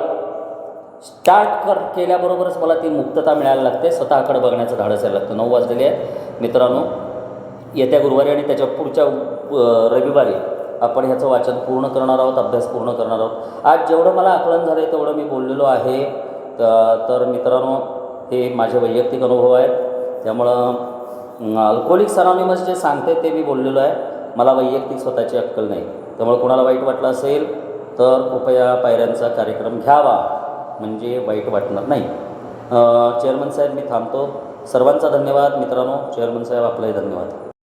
स्टार्ट केल्याबरोबरच मला ती मुक्तता मिळायला लागते. स्वतःकडे बघण्याचं धाडस यायला लागतं. 9 वाजलेले आहेत मित्रांनो. येत्या गुरुवारी आणि त्याच्या पुढच्या रविवारी आपण ह्याचं वाचन पूर्ण करणार आहोत, अभ्यास पूर्ण करणार आहोत. आज जेवढं मला आकलन झालं आहे तेवढं मी बोललेलो आहे. तर मित्रांनो, हे माझे वैयक्तिक अनुभव आहेत. त्यामुळं अल्कोहोलिक्स अनॉनिमस जे सांगते ते मी बोललेलो आहे. मला वैयक्तिक स्वतःची अक्कल नाही. त्यामुळे कोणाला वाईट वाटलं असेल तर कृपया पायऱ्यांचा कार्यक्रम घ्यावा, म्हणजे वाईट वाटणार नाही. चेअरमन साहेब, मी थांबतो. सर्वांचा धन्यवाद मित्रांनो. चेअरमन साहेब, आपलाही धन्यवाद.